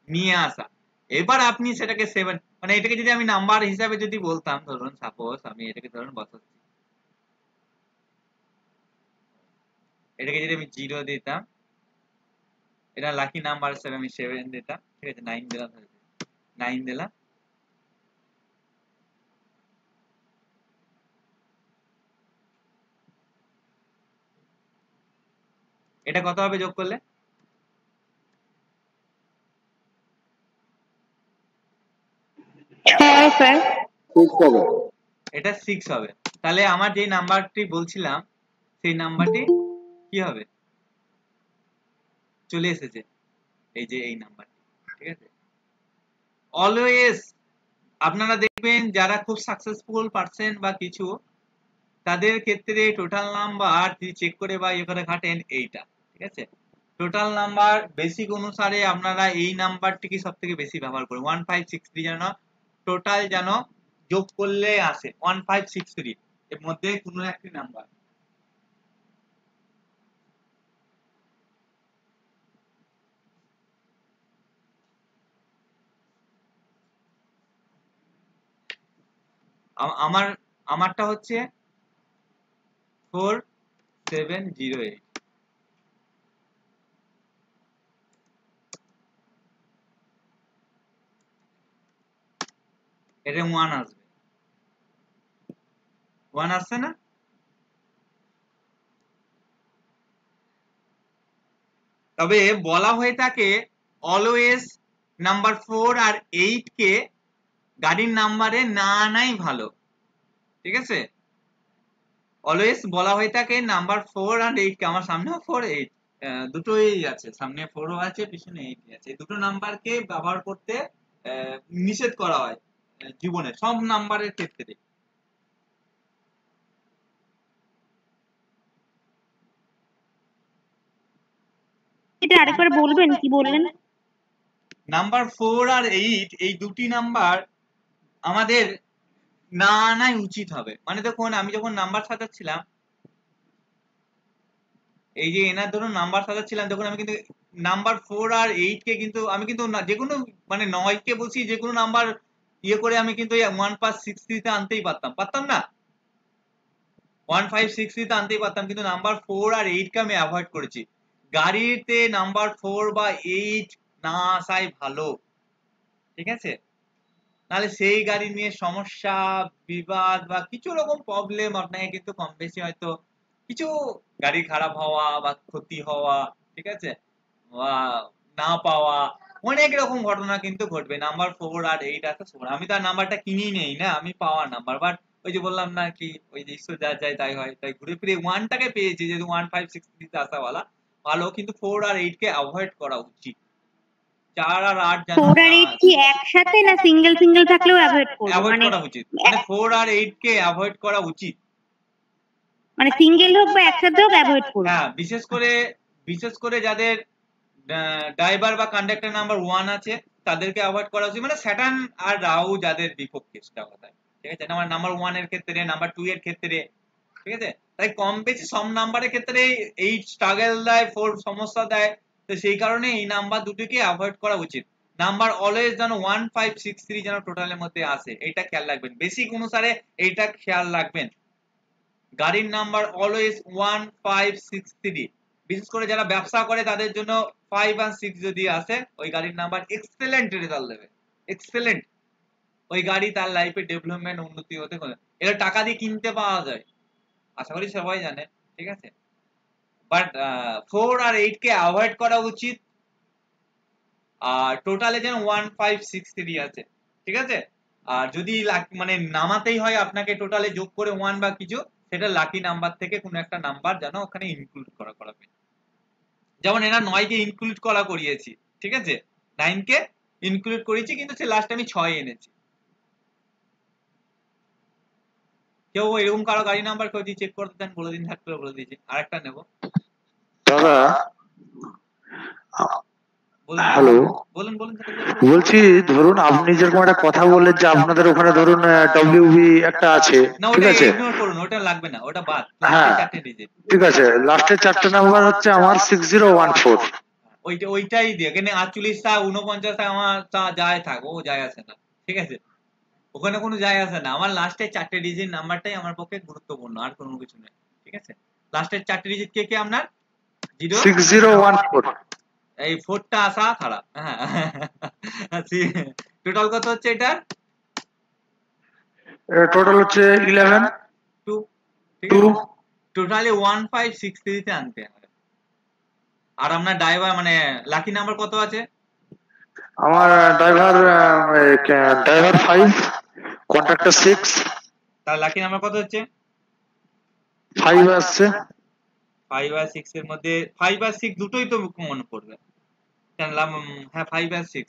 নিয়ে আসা। এবার আপনি সেটাকে 7, মানে এটাকে যদি আমি নাম্বার হিসাবে যদি বলতাম, ধরুন সাপোজ আমি এটাকে ধরুন বসাচ্ছি, এটাকে যদি আমি 0 দিতাম, এটা লাকি নাম্বার হিসেবে আমি 7 দিতাম, ঠিক আছে? 9 দিলাম, 9 দিলাম, এটা কত হবে যোগ করলে? এটা 6 হবে। তাহলে আমার যে নাম্বারটি বলছিলাম সেই নাম্বারটি কি হবে? চলে এসেছে, এই যে এই নাম্বারটি, ঠিক আছে? অলওয়েজ আপনারা দেখবেন যারা খুব সাকসেসফুল পারসন বা কিছু, তাদের ক্ষেত্রে টোটাল নাম্বার যদি চেক করে বা ইয়ে করে ঘাটেন এইটা, ঠিক আছে? টোটাল নাম্বার বেসিক অনুসারে আপনারা এই নাম্বারটিকে সব থেকে বেশি ব্যবহার করুন। 1563 যেন টোটাল যেন যোগ করলে আসে 1563, এর মধ্যে কোনো একটি নাম্বার। আমারটা হচ্ছে 4708। এটা 1 আসবে, 1 আসছে না? তবে বলা হয়ে থাকে অলওয়েজ নাম্বার 4 আর 8 কে গাড়ির নাম্বারে না আনাই ভালো, ঠিক আছে? অলওয়েজ বলা হয়ে থাকে নাম্বার 4 আর 8 কে, আমার সামনেও 4 8 দুটোই আছে, সামনে 4 ও আছে, পিছনে 8 আছে, এই দুটো নাম্বারকে ব্যবহার করতে নিষেধ করা হয় জীবনে সব নাম্বারের ক্ষেত্রে। এটা আরেকবার বলবেন, কি বললেন? নাম্বার 4 আর 8 এই দুটি নাম্বার আমাদের না আনাই উচিত হবে। মানে দেখুন, আমি যখন নাম্বার সাজাচ্ছিলাম, এই যে এনার ধরুন নাম্বার সাজাচ্ছিলাম, দেখুন আমি কিন্তু নাম্বার 4 আর 8 কে কিন্তু আমি কিন্তু যে কোনো মানে 9 কে বলছি যে কোনো নাম্বার ইয়ে করে আমি কিন্তু 1563 তে আনতেই পারতাম না? 1563 তে আনতেই পারতাম, কিন্তু নাম্বার 4 আর 8 কে আমি অ্যাভয়েড করেছি। গাড়িতে নাম্বার 4 বা 8 না আসাই ভালো, ঠিক আছে? নাহলে সেই গাড়ি নিয়ে সমস্যা, বিবাদ বা কিছু রকম প্রবলেম আপনাকে কিন্তু কম বেশি হয়তো কিছু গাড়ি খারাপ হওয়া বা ক্ষতি হওয়া, ঠিক আছে, বা না পাওয়া, অনেক রকম ঘটনা কিন্তু ঘটবে। নাম্বার 4 আর 8 আছে, আমি তার নাম্বারটা কিনেই নেই না, আমি পাওয়ার নাম্বার, বাট ওই যে বললাম না কি ওই যে ঈশ্বর যা যায় তাই হয়, তাই ঘুরে ফিরে 1টাকে পেয়েছি, যেহেতু 1563 তে আসাওয়ালা ভালো, কিন্তু 4 আর 8 কে অ্যাভয়েড করা উচিত। 4 আর 8 যেন 4 আর 8 কি একসাথে না সিঙ্গেল সিঙ্গেল থাকলেও অ্যাভয়েড করব? অ্যাভয়েড করা উচিত, মানে 4 আর 8 কে অ্যাভয়েড করা উচিত, মানে সিঙ্গেল হোক বা একসাথে হোক অ্যাভয়েড করব। হ্যাঁ, বিশেষ করে যাদের ড্রাইভার বা কন্ডাক্টর নাম্বার 1 আছে তাদেরকে অ্যাভয়েড করা উচিত, মানে স্যাটার্ন আর রাহু যাদের বিপক্ষে, সেটা কথা, ঠিক আছে? নাম্বার 1 এর ক্ষেত্রে, নাম্বার 2 এর ক্ষেত্রে, ঠিক আছে? তাই কম বেশি সব নাম্বারের ক্ষেত্রে 8 স্ট্রাগল দেয়, 4 সমস্যা দেয়, তো সেই কারণে এই নাম্বার দুটোকে অ্যাভয়েড করা উচিত। নাম্বার অলওয়েজ যেন 1563 যেন টোটালের মধ্যে আসে, এটা খেয়াল রাখবেন, বেসিক অনুসারে এইটা খেয়াল রাখবেন। গাড়ির নাম্বার অলওয়েজ 1563, বিশেষ করে যারা ব্যবসা করে তাদের জন্য 5 আর 6 যদি আসে, ওই গাড়ির নাম্বার এক্সেলেন্ট রেজাল্ট দেবে, এক্সেলেন্ট। ওই গাড়ি তার লাইফে ডেভেলপমেন্ট, উন্নতি হতে হবে। এটা টাকা দিয়ে কিনতে পাওয়া যায়, আশা করি সবাই জানে, ঠিক আছে? বাট 4 আর 8 কে অ্যাভয়েড করা উচিত, আর টোটালে যেন 1563 আছে, ঠিক আছে? আর যদি মানে নামাতেই হয় আপনাকে টোটালে যোগ করে 1 বা কিছু, সেটা লাকি নাম্বার থেকে কোনো একটা নাম্বার যেন ওখানে ইনক্লুড করাবে। যেমন এরা 9 কে ইনক্লুড করিয়েছি, ঠিক আছে, 9 কে ইনক্লুড করেছি, কিন্তু সে লাস্ট আমি 6 এনেছি। কেউ এরকম কারো গাড়ি নাম্বার কেউ চেক করতে চান বলে দিন, থাকলে বলে দিয়েছি, আরেকটা নেব। দাদা হ্যালো, বলুন। বলছি ধরুন আপনি যেরকম একটা কথা বললেন যে আপনাদের ওখানে ধরুন ডব্লিউবি একটা আছে, ঠিক আছে? ইগনোর করুন, ওটা লাগবে না, ওটা বাদ। হ্যাঁ, ঠিক আছে, লাস্টের 4টে নাম্বার হচ্ছে আমার 6014। ওইটাই দিয়ে, এখানে 48 টা 49 টা আমার যায় থাক, ও যায় আসে না, ঠিক আছে? ওখানে কোনো যায় আসে না, আমার লাস্টের 4টে ডিজিট নাম্বারটাই আমার পক্ষে গুরুত্বপূর্ণ, আর কোনো কিছু নেই, ঠিক আছে? লাস্টের 4টে ডিজিট কে আপনার? 6014। এই 4টা আসা খারাপ। হ্যাঁ, টোটাল কত হচ্ছে এটা? টোটাল হচ্ছে 11 2। টোটালি 1563 তে আনতে হবে। আর আপনার ড্রাইভার মানে লাকি নাম্বার কত আছে? আমার ড্রাইভার 5, কন্ট্রাক্টর 6। তার লাকি নাম্বার কত হচ্ছে? 5 আসছে। 5 আর 6 এর মধ্যে 5 আর 6 দুটোই তো কমন পড়বে। হ্যাঁ, 5 আর 6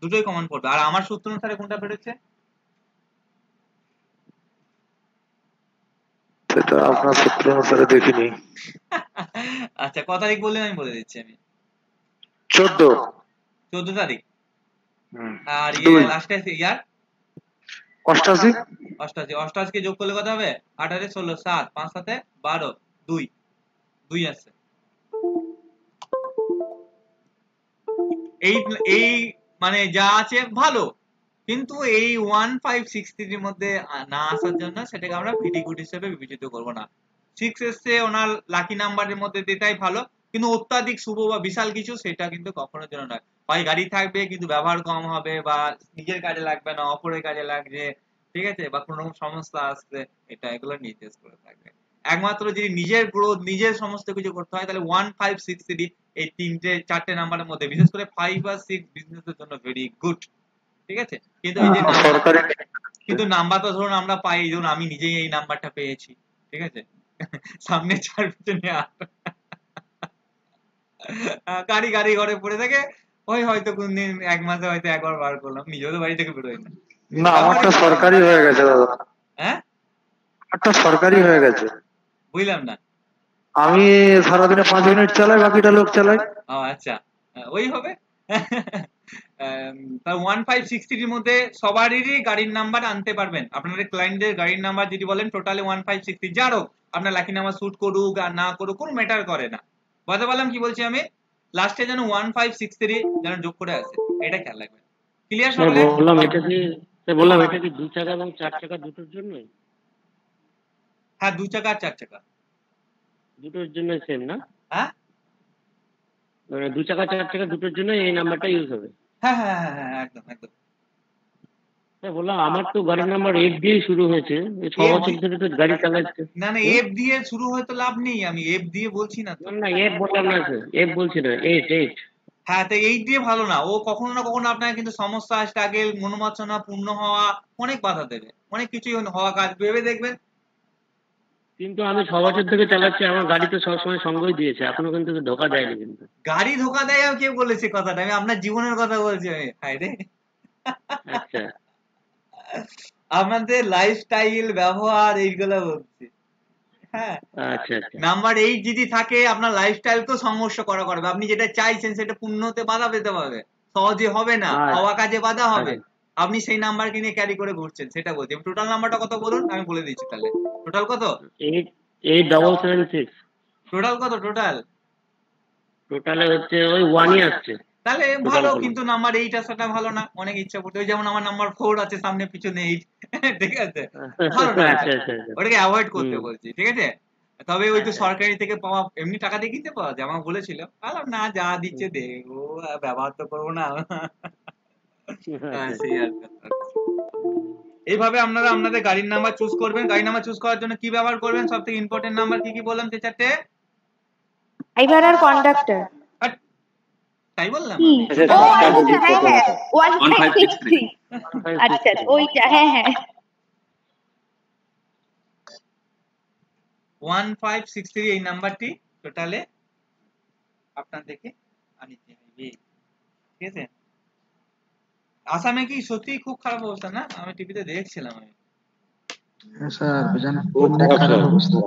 দুটোই কমন পড়বে। আর আমার সূত্র অনুসারে কোনটা বেরোচ্ছে? সেটা আপনার সূত্র অনুসারে দেখিনি। আচ্ছা, কত তারিখ বললেন আমি বলে দিচ্ছি আমি। 14 তারিখ। আর লাস্টে ইয়ার 88 কে যোগ করলে কত হবে? 18 16 7 5 7 12 2 আছে। এই মানে যা আছে ভালো, কিন্তু এই 1563 এর মধ্যে না আসার জন্য সেটাকে আমরা ভেরি গুড হিসেবে বিবেচিত করব না। 6 এসছে ওনার লাকি নাম্বারের মধ্যে, এটাই ভালো, কিন্তু অত্যাধিক শুভ বা বিশাল কিছু সেটা কিন্তু কখনোর জন্য নয়। হয় গাড়ি থাকবে কিন্তু ব্যবহার কম হবে, বা নিজের কাজে লাগবে না অপরের কাজে লাগবে, ঠিক আছে, বা কোনো রকম সমস্যা আসবে, এটা এগুলো নির্দেশ করে থাকবে। একমাত্র যদি নিজের গ্রোথ, নিজের সমস্ত কিছু করতে হয়, তাহলে 1563 এই 4টে নাম্বারের মধ্যে, বিশেষ করে 5 আর 6 বিজনেসের জন্য ভেরি গুড, ঠিক আছে? কিন্তু এই যে কিন্তু নাম্বার তো ধরুন আমরা পাই, ধরুন আমি নিজেই এই নাম্বারটা পেয়েছি, ঠিক আছে, সামনে 4 পিছনে 8, গাড়ি ঘরে পড়ে থাকে, হয়তো কোনদিন এক মাসে হয়তো একবার বার করলাম, নিজেও তো বাড়ি থেকে বেরোই না। না, আমারটা সরকারি হয়ে গেছে দাদা। হ্যাঁ, আমারটা সরকারি হয়ে গেছে। বুঝলাম না। আমি সারাদিনে 5 মিনিট চালাই, বাকিটা লোক চালায়। ও আচ্ছা, ওই হবে। তা 1563 এর মধ্যে সবারই গাড়ির নাম্বার আনতে পারবেন। আপনাদের ক্লায়েন্টদের গাড়ির নাম্বার যদি বলেন টোটালি 1563, যারও আপনার লাকি নাম্বার শুট করুক আর না করুক কোনো ম্যাটার করে না। বুঝতে পারলাম কি বলছি আমি? লাস্টে যেন 1563 যেন যোগ করে আসে, এটা খেয়াল রাখবেন। ক্লিয়ার সকলে? বললাম এটা কি 2 চাকা এবং 4 চাকা দুটোর জন্য? হ্যাঁ 2 চাকা আর 4 চাকা দুটোর জন্য সেম না? হ্যাঁ মানে 2 চাকা 4 চাকা দুটোর জন্য এই নাম্বারটা ইউজ হবে। হ্যাঁ হ্যাঁ হ্যাঁ হ্যাঁ একদম একদম। বললাম আমার তো গাড়ির নাম্বার এফ দিয়ে শুরু হয়েছে, 6 বছর ধরে তো গাড়ি চালাচ্ছি। না না এফ দিয়ে শুরু হয়তো লাভ নেই, আমি এফ দিয়ে বলছি না তো। না এফ বললাম না স্যার, এফ বলছি না, 8 হ্যাঁ তো 8 দিয়ে ভালো না, ও কখনো না কখনো আপনাকে কিন্তু সমস্যা, স্ট্রাগল, মনোবাসনা পূর্ণ হওয়া অনেক বাধা দেবে, অনেক কিছুই হওয়া কাজ ভেবে দেখবেন। কিন্তু আমি 6 বছর থেকে চালাচ্ছি, আমার গাড়ি তো সবসময় সঙ্গই দিয়েছে, এখনো কিন্তু ধোকা দেয়নি। কিন্তু গাড়ি ধোকা দেয় আর কে বলেছে কথাটা? আমি আপনার জীবনের কথা বলছি আমি। হায় রে আচ্ছা আপনাদের লাইফস্টাইল ব্যবহার এইগুলো বলছি। হ্যাঁ আচ্ছা আচ্ছা। নাম্বার 8 যদি থাকে আপনার লাইফস্টাইল তো সংঘর্ষ করা করবে, আপনি যেটা চাইছেন সেটা পূর্ণ হতে বাধা পেতে পারবে, সহজে হবে না, হওয়া কাজে বাধা হবে, আপনি সেই নাম্বারকে নিয়ে ক্যারি করে ঘুরছেন, সেটা বলছি। টোটাল নাম্বারটা কত বলুন, আমি বলে দিচ্ছি তাহলে। টোটাল কত? 8776। টোটাল কত? টোটালে হচ্ছে ওই 1ই আসছে। তাহলে ভালো, কিন্তু নাম্বার 8 আসাটা ভালো না, অনেক ইচ্ছা করতে। ওই যেমন আমার নাম্বার 4 আছে, সামনে পিছনে 8 ঠিক আছে, ভালো না, ওটাকে অ্যাভয়েড করতে বলছি, ঠিক আছে? তবে ওই তো সরকারি থেকে পাওয়া এমনি টাকা দিয়ে কিনতে পাওয়া যায়, আমাকে বলেছিল, বললাম না যা দিচ্ছে দে, ও ব্যবহার তো করবো না। এইভাবে আপনারা আপনাদের গাড়ির নাম্বার চুজ করবেন। গাড়ির নাম্বার চুজ করার জন্য কি ব্যবহার করবেন? সবথেকে ইম্পর্টেন্ট নাম্বার কি কি বললাম যে 4টে? ড্রাইভার আর কন্ডাক্টর। তাই বললাম? ও আচ্ছা হ্যাঁ হ্যাঁ 1563। আচ্ছা ওইটা, হ্যাঁ হ্যাঁ 1563 এই নাম্বারটি টোটালে আপনাদেরকে আনিতে হবে, ঠিক আছে? আসামে কি সত্যি খুব খারাপ অবস্থা না? আমি টিভিতে দেখছিলাম। আমি স্যার জান অনেক খারাপ অবস্থা।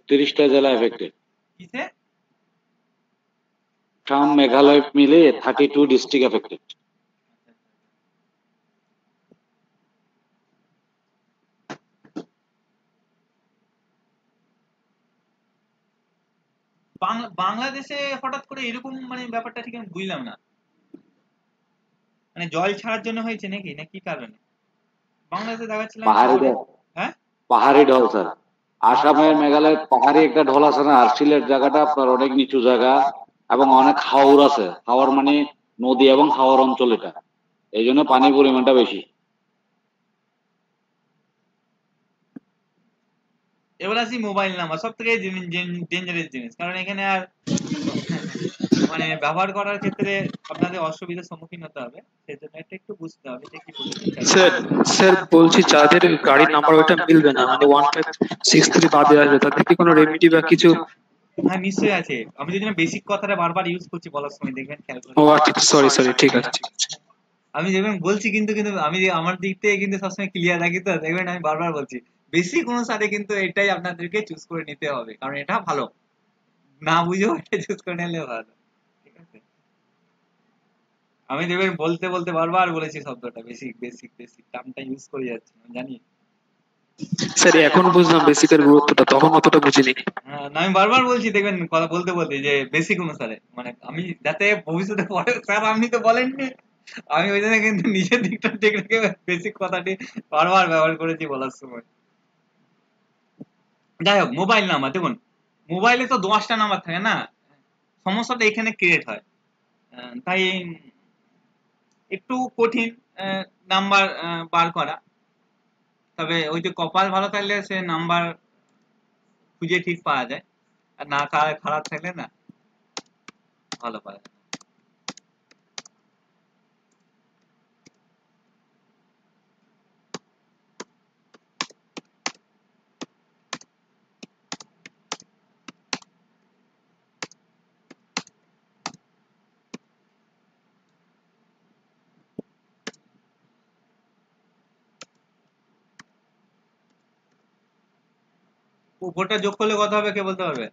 30টা জেলা এফেক্টেড। কিসে? ফ্রম মেঘালয় মিলে 32 ডিস্ট্রিক্ট এফেক্টেড। বাংলাদেশে হঠাৎ করে এরকম মানে ব্যাপারটা ঠিক আমি বুঝলাম না, মানে জল ছাড়ার জন্য হয়েছে নাকি, না কি কারণে? বাংলাদেশে দেখাচ্ছিলাম হ্যাঁ পাহাড়ি ঢল স্যার। আসামের মেঘালয় পাহাড়ি একটা ঢল আছে না, আর সিলেট জায়গাটা আপনার অনেক নিচু জায়গা এবং অনেক হাওর আছে। হাওর মানে নদী এবং হাওর অঞ্চল, এটা এই জন্য পানির পরিমাণটা বেশি। এবার আসি মোবাইল নাম্বার, সব থেকে ডেঞ্জারাস জিনিস, কারণ এখানে আর মানে ব্যবহার করার ক্ষেত্রে আপনাদের অসুবিধার সম্মুখীন হতে হবে, সেজন্য এটা একটু বুঝতে হবে যে কি বলতে চাইছে। স্যার বলছি যাদের গাড়ির নাম্বার ওইটা মিলবে না, মানে 1563 বাদে আসবে, তাদের কি কোনো রেমেডি বা কিছু? হ্যাঁ নিশ্চয়ই আছে, আমি যদি না বেসিক কথাটা বারবার ইউজ করছি বলার সময়, দেখবেন খেয়াল করে। ও আচ্ছা সরি ঠিক আছে। আমি দেখবেন বলছি, কিন্তু আমি আমার দিক থেকে কিন্তু সবসময় ক্লিয়ার রাখি, তো দেখবেন আমি বারবার বলছি বেসিক অনুসারে কিন্তু এটাই আপনাদেরকে চুজ করে নিতে হবে, কারণ এটা ভালো, না বুঝেও এটা চুজ করে নিলে ভালো, ঠিক আছে? আমি দেখবেন বলতে বলতে বারবার বলেছি শব্দটা বেসিক টার্মটা ইউজ করে যাচ্ছি, আমি জানি। স্যার এখন বুঝলাম বেসিকের গুরুত্বটা, তখন অতটা বুঝিনি। হ্যাঁ আমি বারবার বলছি, দেখবেন কথা বলতে বলতে যে বেসিক অনুসারে, মানে আমি যাতে ভবিষ্যতে পরে স্যার আপনি তো বলেননি, আমি ওই জন্য কিন্তু নিজের দিকটা ঠিক রেখে বেসিক কথাটি বারবার ব্যবহার করেছি বলার সময়। যাই হোক, মোবাইল নাম্বার দেখুন, মোবাইলে তো 10টা নাম্বার থাকে না, সমস্যাটা এখানে ক্রিয়েট হয়, তাই একটু কঠিন নাম্বার বার করা। তবে ওই যে কপাল ভালো থাকলে সে নাম্বার খুঁজে ঠিক পাওয়া যায়, আর না খারাপ থাকলে না ভালো পাওয়া যায়। উপরটা যোগ করলে কত হবে কে বলতে পারবে?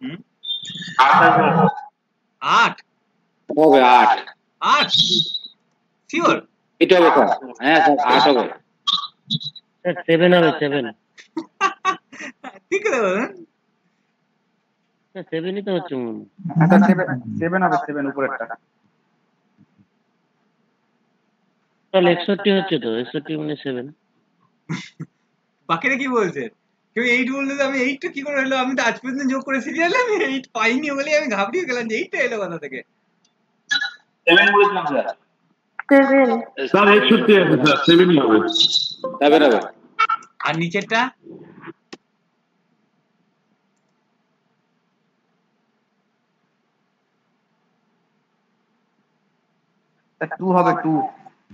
হুম 8 হবে 8 8 শিওর এটা হবে স্যার। হ্যাঁ স্যার 8 হবে। স্যার 7 হবে 7 ঠিক আছে বলেন স্যার 7ই তো হচ্ছে মনে হয়। আচ্ছা 7 হবে 7 উপরেরটা। তাহলে 61 হচ্ছে তো 61 মানে 7। বাকিরা কি বলছে? কেউ 8 বললে তো আমি 8 টা কি করে হলো? আমি তো আজ পর্যন্ত যোগ করে সিরিয়ালে আমি 8 পাইনি বলে আমি ঘাবড়িয়ে গেলাম যে 8 টা এলো কোথা থেকে। 7 বলেছিলাম স্যার। 7 স্যার 61 আছে স্যার 7ই হবে। 7 হবে। আর নিচেরটা স্যার 2 হবে 2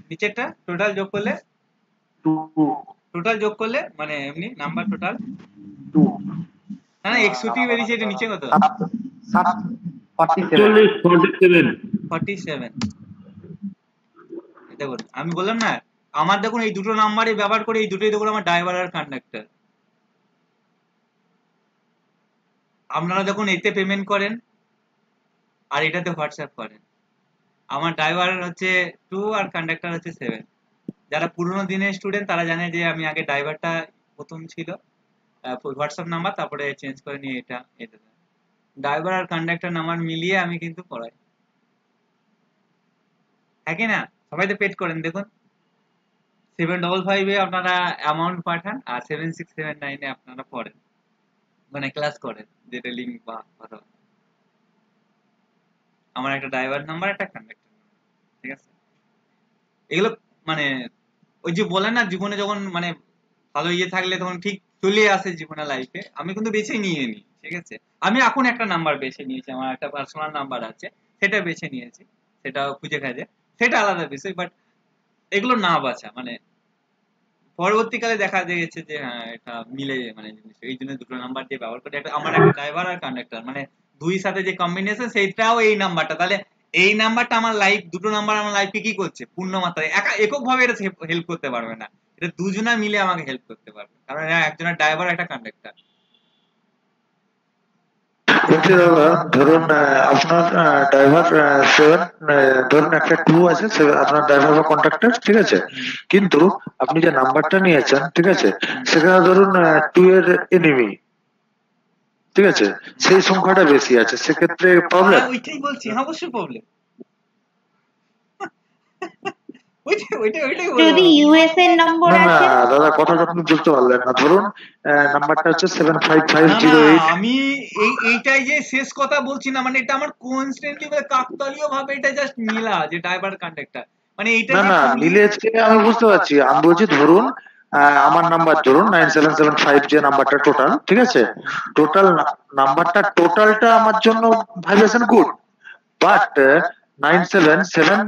নিচেরটা টোটাল যোগ করলে 2 টোটাল যোগ করলে মানে এমনি নাম্বার টোটাল 2 না না 61 বেরিয়েছে এটা নিচে কত 47 47 দেখুন আমি বললাম না আমার দেখুন এই দুটো নাম্বারই ব্যবহার করে এই দুটোই দেখুন আমার ড্রাইভার আর কন্ডাক্টর আপনারা যখন এতে পেমেন্ট করেন আর এটাতে হোয়াটসঅ্যাপ করেন আমার ড্রাইভার হচ্ছে 2 আর কন্ডাক্টর হচ্ছে 7 যারা পুরোনো দিনের স্টুডেন্ট তারা জানে যে আমি আগে ড্রাইভারটা প্রথম ছিল হোয়াটসঅ্যাপ নাম্বার তারপরে চেঞ্জ করে নিয়ে এটা ড্রাইভার আর কন্ডাক্টর নাম্বার মিলিয়ে আমি কিন্তু করাই হ্যাঁ কি না সবাই তো পেড করেন দেখুন 755 এ আপনারা অ্যামাউন্ট পাঠান আর 7679 এ আপনারা পড়েন মানে ক্লাস করেন যেটা লিংক বা কথা আমার একটা ড্রাইভার নাম্বার একটা কন্ডাক্টর ঠিক আছে এগুলো মানে ওই যে বলেন না জীবনে যখন মানে ভালো ইয়ে থাকলে তখন ঠিক চলে আসে জীবনে লাইফে আমি কিন্তু বেছে নিয়ে নি ঠিক আছে আমি এখন একটা নাম্বার বেছে নিয়েছি আমার একটা পার্সোনাল নাম্বার আছে সেটা বেছে নিয়েছি সেটা খুঁজে খাজে সেটা আলাদা বিষয় বাট এগুলো না বাঁচা মানে পরবর্তীকালে দেখা গেছে যে হ্যাঁ এটা মিলে মানে এই জন্য দুটো নাম্বার দিয়ে ব্যবহার করে একটা আমার একটা ড্রাইভার আর কন্ডাক্টর মানে দুই সাথে যে কম্বিনেশন সেইটাও এই নাম্বারটা তাহলে এই নাম্বারটা আমার লাইফ দুটো নাম্বার আমার লাইফে কি করছে পূর্ণ মাত্রায় একক ভাবে এটা হেল্প করতে পারবে না এটা দুজনা মিলে আমাকে হেল্প করতে পারবে কারণ একজনের ড্রাইভার একটা কন্ডাক্টর বলছি দাদা ধরুন আপনার ড্রাইভার 7 ধরুন একটা 2 আছে আপনার ড্রাইভার বা কন্ট্রাক্টর ঠিক আছে কিন্তু আপনি যে নাম্বারটা নিয়েছেন ঠিক আছে সেখানে ধরুন 2 এর এনিমি ঠিক আছে সেই সংখ্যাটা বেশি আছে সেক্ষেত্রে প্রবলেম ওইটাই বলছি অবশ্যই প্রবলেম যদি ইউএস এর নম্বর না আছে দাদা কথাটা আপনি বুঝতে পারলেন না ধরুন নাম্বারটা হচ্ছে 75508 আমি এইটাই যে শেষ কথা বলছি না মানে এটা আমার কনস্ট্যান্টলি মানে কাকতালীয় ভাবে এটা জাস্ট মিলা যে ড্রাইভার কন্ডাক্টর মানে এইটা না মিলেছে আমি বুঝতে পারছি আমি বলছি ধরুন আমার নাম্বার ধরুন 9775 যে নাম্বারটা টোটাল ঠিক আছে টোটাল নাম্বারটা টোটালটা আমার জন্য ভাইব্রেশন গুড বাট 977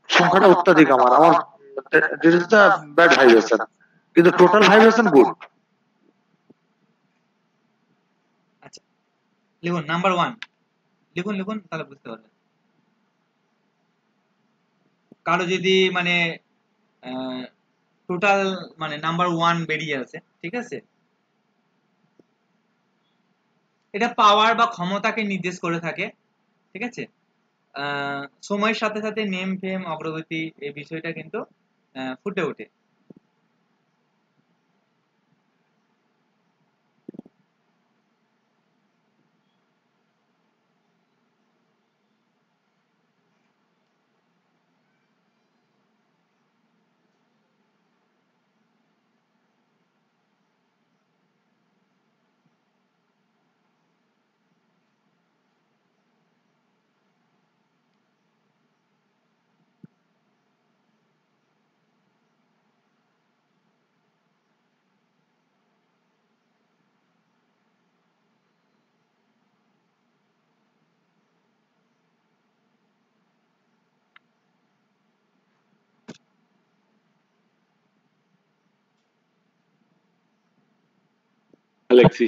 সংখ্যাটা অত্যাধিক আমার this is the bad vibration কিন্তু টোটাল ভাইব্রেশন গুড আচ্ছা লিখুন নাম্বার 1 লিখুন তাহলে বুঝতে পারবেন কারো যদি মানে টোটাল মানে নাম্বার 1 বেরিয়ে আসে ঠিক আছে এটা পাওয়ার বা ক্ষমতাকে নির্দেশ করে থাকে ঠিক আছে সময়ের সাথে সাথে নেম ফেম অগ্রগতি এই বিষয়টা কিন্তু ফুটে ওঠে অ্যালেক্সি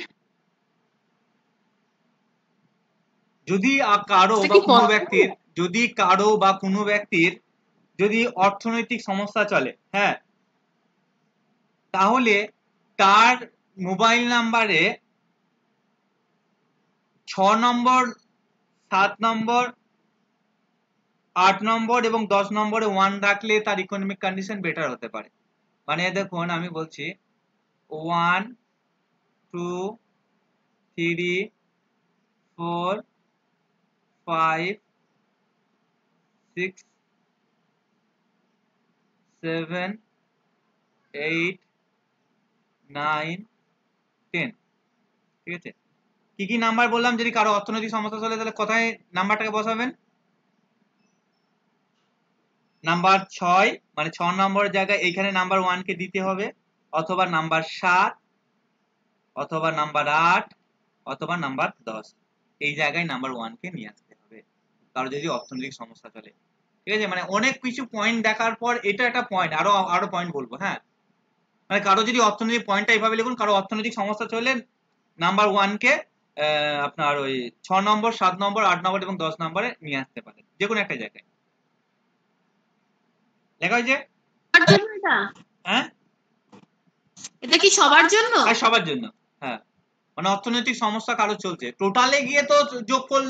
যদি কারো বা কোনো ব্যক্তির যদি অর্থনৈতিক সমস্যা চলে হ্যাঁ তাহলে তার মোবাইল নাম্বারে 6 নম্বর, 7 নম্বর, 8 নম্বর এবং 10 নম্বরে 1 রাখলে তার ইকোনমিক কন্ডিশন বেটার হতে পারে। মানে দেখুন আমি বলছি 1 2 3 4 5 6 7 8 9 10। ঠিক আছে, কি কি নাম্বার বললাম? যদি কারো অর্থনৈতিক সমস্যা চলে তাহলে কোথায় নাম্বারটাকে বসাবেন? নাম্বার 6, মানে 6 নম্বরের জায়গায় এইখানে নাম্বার 1 কে দিতে হবে, অথবা নাম্বার 7, অথবা নাম্বার 8, অথবা নাম্বার 10, এই জায়গায় নাম্বার 1 কে নিয়ে আসতে হবে কারো যদি অর্থনৈতিক সমস্যা চলে। ঠিক আছে, মানে অনেক কিছু পয়েন্ট দেখার পর এটা একটা পয়েন্ট, আরো পয়েন্ট বলবো। হ্যাঁ, মানে কারো যদি অর্থনৈতিক পয়েন্টটা এইভাবে লিখুন, কারো অর্থনৈতিক সমস্যা চলে নাম্বার 1 কে আপনার ওই 6 নম্বর, 7 নম্বর, 8 নম্বর এবং 10 নম্বরে নিয়ে আসতে পারেন, যে কোনো একটা জায়গায় লেখা হয়েছে। হ্যাঁ, এটা কি সবার জন্য? হ্যাঁ, সবার জন্য। হ্যাঁ, মানে অর্থনৈতিক সমস্যা কারো চলছে, টোটালে গিয়ে তো যোগফল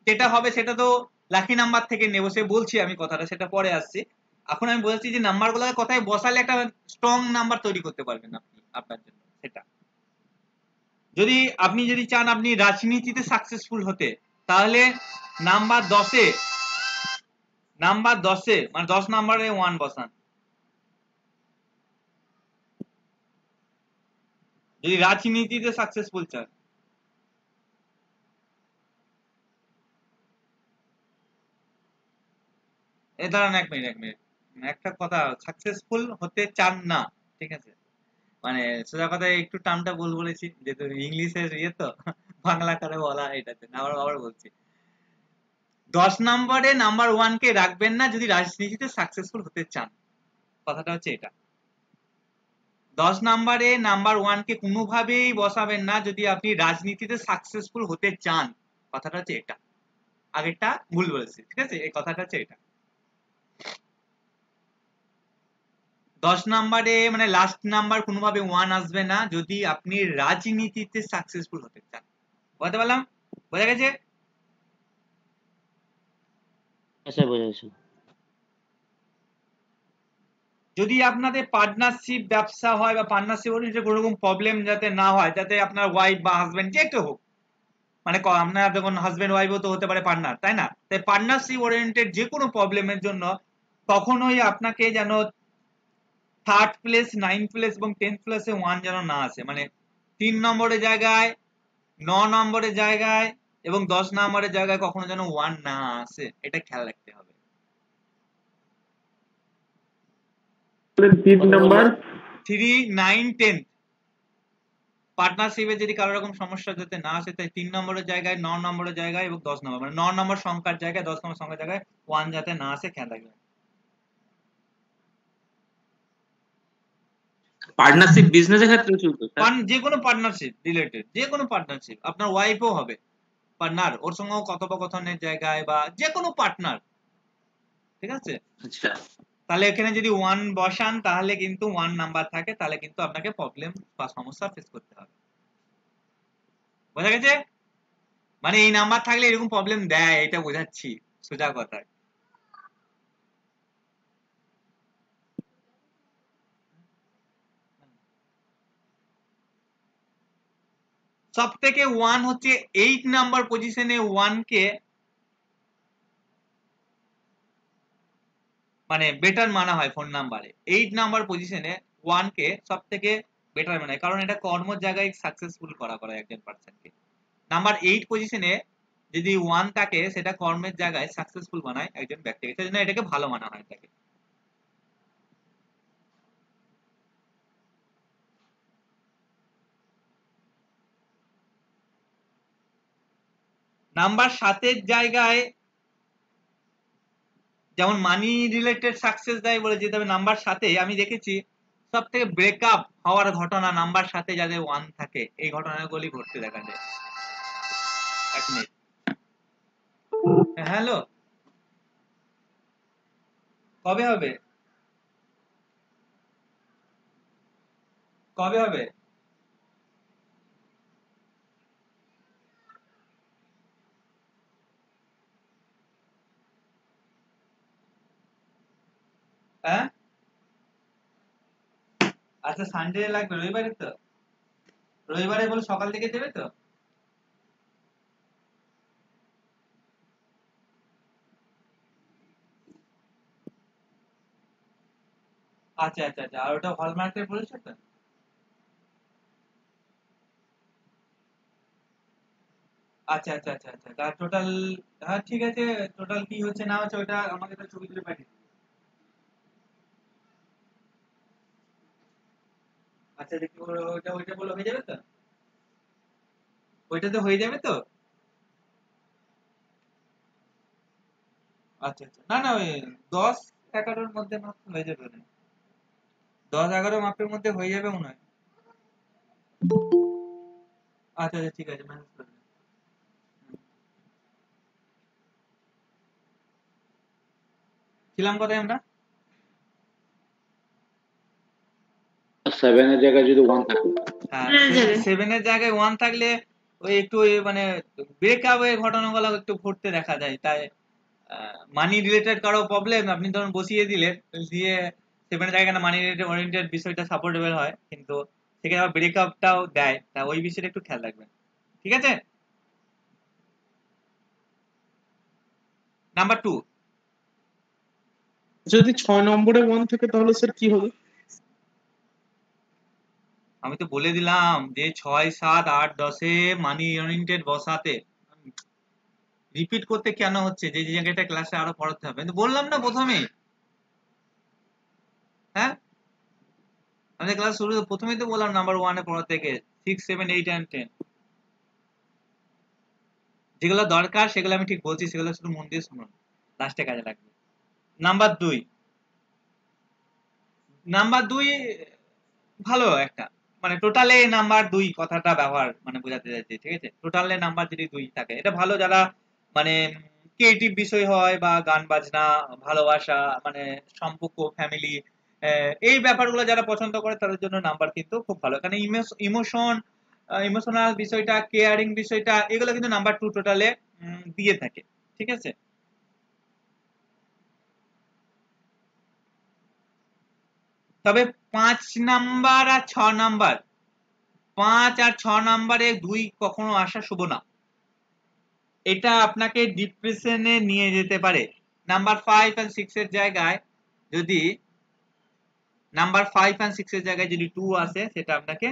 যেটা হবে সেটা তো লাকি নাম্বার থেকে নেব, সে বলছি আমি কথাটা, সেটা পরে আসছি। এখন আমি বলছি যে নাম্বারগুলোকে কোথায় বসালে একটা স্ট্রং নাম্বার তৈরি করতে পারবেন আপনি আপনার জন্য। সেটা আপনি যদি চান আপনি রাজনীতিতে সাকসেসফুল হতে, তাহলে নাম্বার 10-এ মানে 10 নম্বরে 1 বসান। যদি রাজনীতিতে সাকসেসফুল চান, দাঁড়ান এক মিনিট একটা কথা, সাকসেসফুল হতে চান না, ঠিক আছে, মানে সোজা কথায় একটু টার্মটা বলেছি যেহেতু ইংলিশের ইয়ে তো বাংলা করে বলা, এটাতে আবার বলছি 10 নম্বরে নাম্বার 1 কে রাখবেন না যদি রাজনীতিতে সাকসেসফুল হতে চান। কথাটা হচ্ছে এটা, 10 নম্বরে নাম্বার 1 কে কোনোভাবেই বসাবেন না যদি আপনি রাজনীতিতে সাকসেসফুল হতে চান। কথাটা হচ্ছে এটা, আগেরটা ভুল বলেছি, ঠিক আছে, এই কথাটা হচ্ছে এটা। 10 নম্বরে মানে লাস্ট নাম্বার কোনোভাবে 1 আসবে না যদি আপনি রাজনীতিতে সাকসেসফুল হতে চান। বুঝতে পারলাম? বোঝা গেছে? আচ্ছা, বুঝেছি। যদি আপনাদের পার্টনারশিপ ব্যবসা হয় বা পার্টনারশিপ ওরিয়েন্টেড কোনো রকম প্রবলেম যাতে না হয়, যাতে আপনার ওয়াইফ বা হাজবেন্ড যে কেউ হোক, মানে আপনার দেখুন হাজবেন্ড ওয়াইফও তো হতে পারে পার্টনার, তাই না? তাই পার্টনারশিপ ওরিয়েন্টেড যে কোনো প্রবলেমের জন্য কখনোই আপনাকে যেন 3rd প্লেস, 9th প্লেস এবং 10th প্লেসে 1 যেন না আসে, মানে 3 নম্বরের জায়গায়, 9 নম্বরের জায়গায় এবং 10 নম্বরের জায়গায় কখনো যেন 1 না আসে, এটা খেয়াল রাখতে হবে। 3 নাম্বার 3, 9, 10 পার্টনারশিপে যদি কারো রকম সমস্যা যাতে না আসে, তাই 3 নম্বরের জায়গায়, 9 নম্বরের জায়গায় এবং 10 নম্বর, মানে 9 নম্বর সংখ্যার জায়গায়, 10 নম্বর সংখ্যার জায়গায় 1 যাতে না আসে খেয়াল রাখবেন। পার্টনারশিপ বিজনেসের ক্ষেত্রে চলতো যে কোনো পার্টনারশিপ রিলেটেড, যে কোনো পার্টনারশিপ, আপনার ওয়াইফও হবে পার্টনার, ওর সঙ্গেও কথোপকথনের জায়গায় বা যে কোনো পার্টনার, ঠিক আছে। আচ্ছা, তাহলে এখানে যদি 1 বসান তাহলে কিন্তু 1 নাম্বার থাকে, তাহলে কিন্তু আপনাকে প্রবলেম বা সমস্যা ফেস করতে হবে। বোঝা গেছে? মানে এই নাম্বার থাকলে এরকম প্রবলেম দেয়, এটা বোঝাচ্ছি সোজা কথায়। সব থেকে 1 হচ্ছে 8 নাম্বার পজিশনে 1 কে মানে বেটার মানা হয় ফোন নাম্বারে। 8 নাম্বার পজিশনে 1 কে সব থেকে বেটার মানা হয়, কারণ এটা কর্মর জায়গায় সাকসেসফুল করা একজন পার্সনকে। নাম্বার 8 পজিশনে যদি 1 থাকে সেটা কর্মের জায়গায় সাকসেসফুল বানায় একজন ব্যক্তিকে, সেজন্য এটাকে ভালো মানা হয় তাকে। নাম্বার 7-এর জায়গায় যেমন মানি রিলেটেড সাকসেস দেয় বলে যেতে হবে, নাম্বার 7-এ আমি দেখেছি সব থেকে ব্রেকআপ হওয়ার ঘটনা নাম্বার 7-এ যাদের 1 থাকে, এই ঘটনাগুলি ঘটতে দেখা যায়। এক মিনিট, হ্যালো, কবে হবে? কবে হবে? হ্যাঁ আচ্ছা সানডে লাগবে, রবিবারে তো, রবিবারে বলে সকাল থেকে দেবে তো? আচ্ছা আচ্ছা আচ্ছা, আর ওটা হলমার্কের বলেছো তো? আচ্ছা আচ্ছা আচ্ছা আচ্ছা, তার টোটাল, হ্যাঁ ঠিক আছে, টোটাল কি হচ্ছে না হচ্ছে ওটা আমাকে তো ছবি তুলে পাঠিয়ে দিও। আচ্ছা দেখি ওইটা ওইটা বলে হয়ে যাবে তো? ওইটাতে হয়ে যাবে তো? আচ্ছা আচ্ছা, না না ওই 10-11-র মধ্যে মাত্র হয়ে যাবে না, 10-11 মাপের মধ্যে হয়ে যাবে মনে হয়। আচ্ছা আচ্ছা ঠিক আছে, ম্যানেজ করে নেবো। ছিলাম কোথায় আমরা? 7 এর জায়গায় যদি 1 থাকে, হ্যাঁ, হয়ে যাবে। 7 এর জায়গায় 1 থাকলে ওই একটু ওই মানে ব্রেকআপ এর ঘটনাগুলো একটু ঘটতে দেখা যায়, তাই মানি রিলেটেড কারো প্রবলেম আপনি ধরুন বসিয়ে দিলেন, দিয়ে 7 এর জায়গায় মানি রিলেটেড ওরিয়েন্টেড বিষয়টা সাপোর্টেবল হয়, কিন্তু সেখানে আবার ব্রেকআপটাও দেয়, তা ওই বিষয়টা একটু খেয়াল রাখবেন, ঠিক আছে? নাম্বার 2, যদি 6 নম্বরে 1 থাকে তাহলে স্যার কি হবে? আমি তো বলে দিলাম যে 6, 7, 8, 10-এ মানি ওরিয়েন্টেড বসাতে, রিপিট করতে কেন হচ্ছে, যে যে জায়গাটা ক্লাসে আরো পড়াতে হবে, কিন্তু বললাম না প্রথমেই, হ্যাঁ আমাদের ক্লাস শুরু প্রথমেই তো বললাম নাম্বার 1-এ পড়া থেকে 6, 7, 8 and 10 যেগুলো দরকার সেগুলো আমি ঠিক বলছি, সেগুলো শুধু মন দিয়ে শুনুন, লাস্টে কাজে লাগবে। নাম্বার 2, নাম্বার 2 ভালো একটা, মানে টোটালে নাম্বার 2 কথাটা ব্যবহার মানে বোঝাতে চাইছি, ঠিক আছে? টোটালে নাম্বার যদি 2 থাকে এটা ভালো, যারা মানে ক্রিয়েটিভ বিষয় হয় বা গান বাজনা, ভালোবাসা, মানে সম্পর্ক, ফ্যামিলি, এই ব্যাপারগুলো যারা পছন্দ করে তাদের জন্য নাম্বার কিন্তু খুব ভালো, কারণ ইমোশন, ইমোশনাল বিষয়টা, কেয়ারিং বিষয়টা, এগুলো কিন্তু নাম্বার 2 টোটালে দিয়ে থাকে, ঠিক আছে? তবে 5 নাম্বার আর 6 নাম্বার, 5 আর 6 নাম্বারে 2 কখনো আসা শুভ না, এটা আপনাকে ডিপ্রেশনে নিয়ে যেতে পারে। নাম্বার 5 আর 6 এর জায়গায় যদি, নাম্বার 5 আর 6 এর জায়গায় যদি 2 আসে, সেটা আপনাকে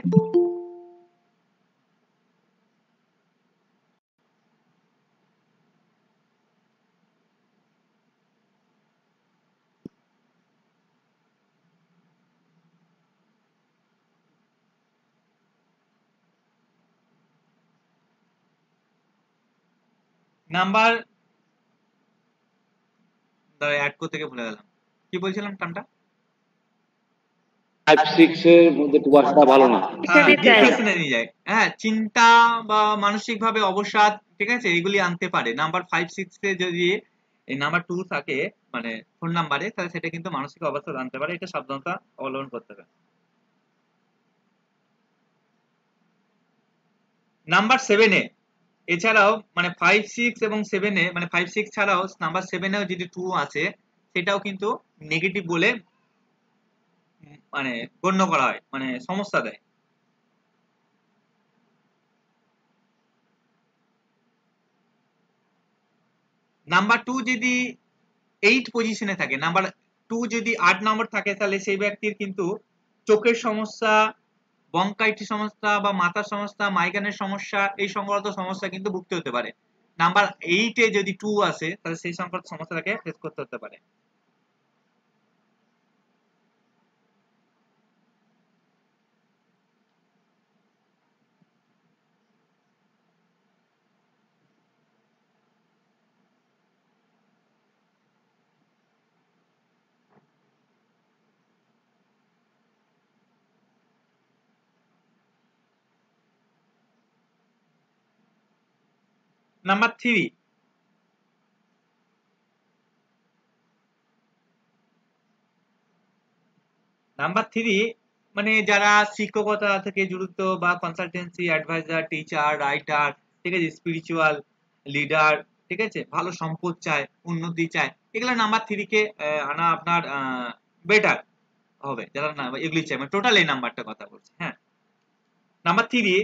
নাম্বার অ্যাড করতে গিয়ে ভুলে গেলাম, কি বলছিলাম টার্মটা? 5, 6 এর মধ্যে 2 আসাটা ভালো না। হ্যাঁ, ডিপ্রেশনে নিয়ে যায়, হ্যাঁ, চিন্তা বা মানসিক ভাবে অবসাদ, ঠিক আছে, এগুলি আনতে পারে। নাম্বার 5, 6 এ যদি এই নাম্বার 2 থাকে মানে ফোন নাম্বারে, তাহলে সেটা কিন্তু মানসিক অবসাদ আনতে পারে, এটা সাবধানতা অবলম্বন করতে হবে। নাম্বার 7 এ এছাড়াও মানে 5, 6 এবং 7 এ, মানে 5, 6 ছাড়াও নাম্বার 7 এও যদি 2 আসে, সেটাও কিন্তু নেগেটিভ বলে মানে গণ্য করা হয়, মানে সমস্যা দেয়। নাম্বার 2 যদি 8 পজিশনে থাকে, নাম্বার 2 যদি 8 নম্বর থাকে, তাহলে সেই ব্যক্তির কিন্তু চোখের সমস্যা, বঙ্কাইটিস সমস্যা বা মাথার সমস্যা, মাইগ্রেনের সমস্যা, এই সংক্রান্ত সমস্যা কিন্তু ভুগতে হতে পারে। নাম্বার 8 এ যদি 2 আসে, তাহলে সেই সংক্রান্ত সমস্যাটাকে ফেস করতে হতে পারে। নাম্বার 3, নাম্বার 3 মানে যারা শিক্ষকতা থেকে জড়িত বা কনসালটেন্সি, অ্যাডভাইজার, টিচার, রাইটার, ঠিক আছে, স্পিরিচুয়াল লিডার, ঠিক আছে, ভালো সম্পদ চায়, উন্নতি চায়, এগুলো নাম্বার 3 কে আনা আপনার বেটার হবে, যারা না এগুলি চাই, মানে টোটাল এই নাম্বারটা কথা বলছি। হ্যাঁ, নাম্বার 3,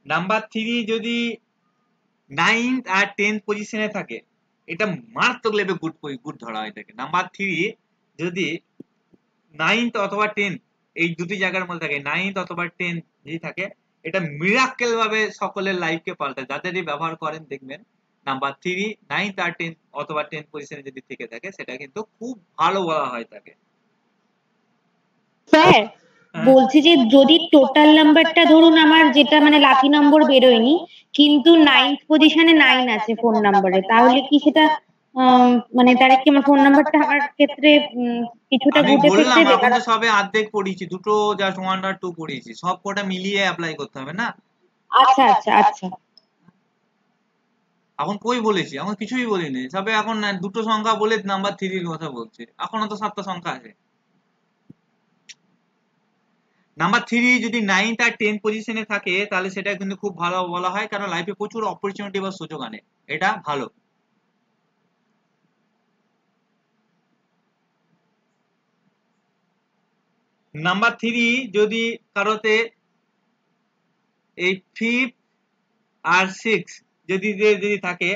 নাম্বার 3 যদি 9th আর 10th পজিশনে থাকে, এটা মারাত্মক লেভেলে গুড ধরা হয় থাকে। নাম্বার 3 যদি 9th অথবা 10th এই দুটি জায়গার মধ্যে থাকে, 9th অথবা 10th যদি থাকে, এটা মিরাক্কেল ভাবে সকলের লাইফকে পাল্টায়। যাদেরই ব্যবহার করেন দেখবেন নাম্বার 3 9th আর 10th অথবা 10th পজিশনে যদি থেকে থাকে, সেটা কিন্তু খুব ভালো বলা হয় থাকে। স্যার বলছি যে যদি টোটাল নাম্বারটা ধরুন আমার যেটা মানে লাকি নম্বর বেরোয়নি, কিন্তু 9th পজিশনে 9 আছে ফোন নাম্বারে, তাহলে কি সেটা মানে তার কি আমার ফোন নাম্বারটা আমার ক্ষেত্রে কিছুটা আমি গুড বললাম এফেক্ট দেবে? এখন তো সবে অর্ধেক পড়িয়েছি, দুটো জাস্ট 1 আর 2 পড়িয়েছি, সব কটা মিলিয়ে অ্যাপ্লাই করতে হবে না। আচ্ছা আচ্ছা আচ্ছা, এখন কই বলেছি, এখন কিছুই বলিনি, সবে এখন দুটো সংখ্যা বলে নাম্বার 3 এর কথা বলছি, এখনো তো 7টা সংখ্যা আছে। নাম্বার 3 যদি 9th আর 10th পজিশনে থাকে, তাহলে সেটা কিন্তু খুব ভালো বলা হয়, কারণ লাইফে প্রচুর অপরচুনিটি বা সুযোগ আনে, এটা ভালো। নাম্বার 3 যদি কারোতে এই 5 আর 6 যদি থাকে,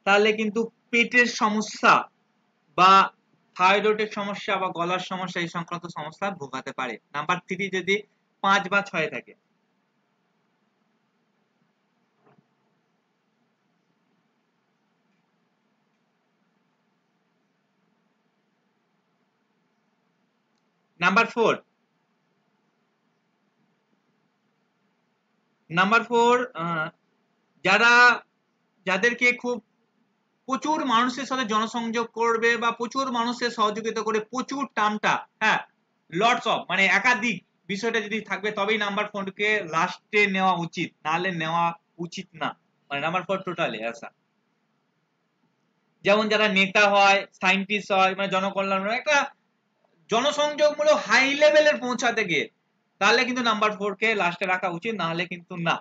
তাহলে কিন্তু পেটের সমস্যা বা থাইরয়েডের সমস্যা বা গলার সমস্যা এই সংক্রান্ত সমস্যা ভোগাতে পারে। নাম্বার 3 যদি 5 বা 6 থাকে। নাম্বার 4, যাদেরকে খুব প্রচুর মানুষের সাথে জনসংযোগ করবে বা প্রচুর মানুষের সহযোগিতা করে প্রচুর টার্মটা, হ্যাঁ লটস অফ মানে একাধিক বিষয়টা যদি থাকবে, তবেই নাম্বার 4কে লাস্টে নেওয়া উচিত, নাহলে নেওয়া উচিত না। মানে নাম্বার 4 টোটালি আসা, যেমন যারা নেতা হয়, সায়েন্টিস্ট হয়, মানে জনকল্যাণ, একটা জনসংযোগমূলক হাই লেভেলের পৌঁছাতে গিয়ে, তাহলে কিন্তু নাম্বার 4কে লাস্টে রাখা উচিত, না হলে কিন্তু না।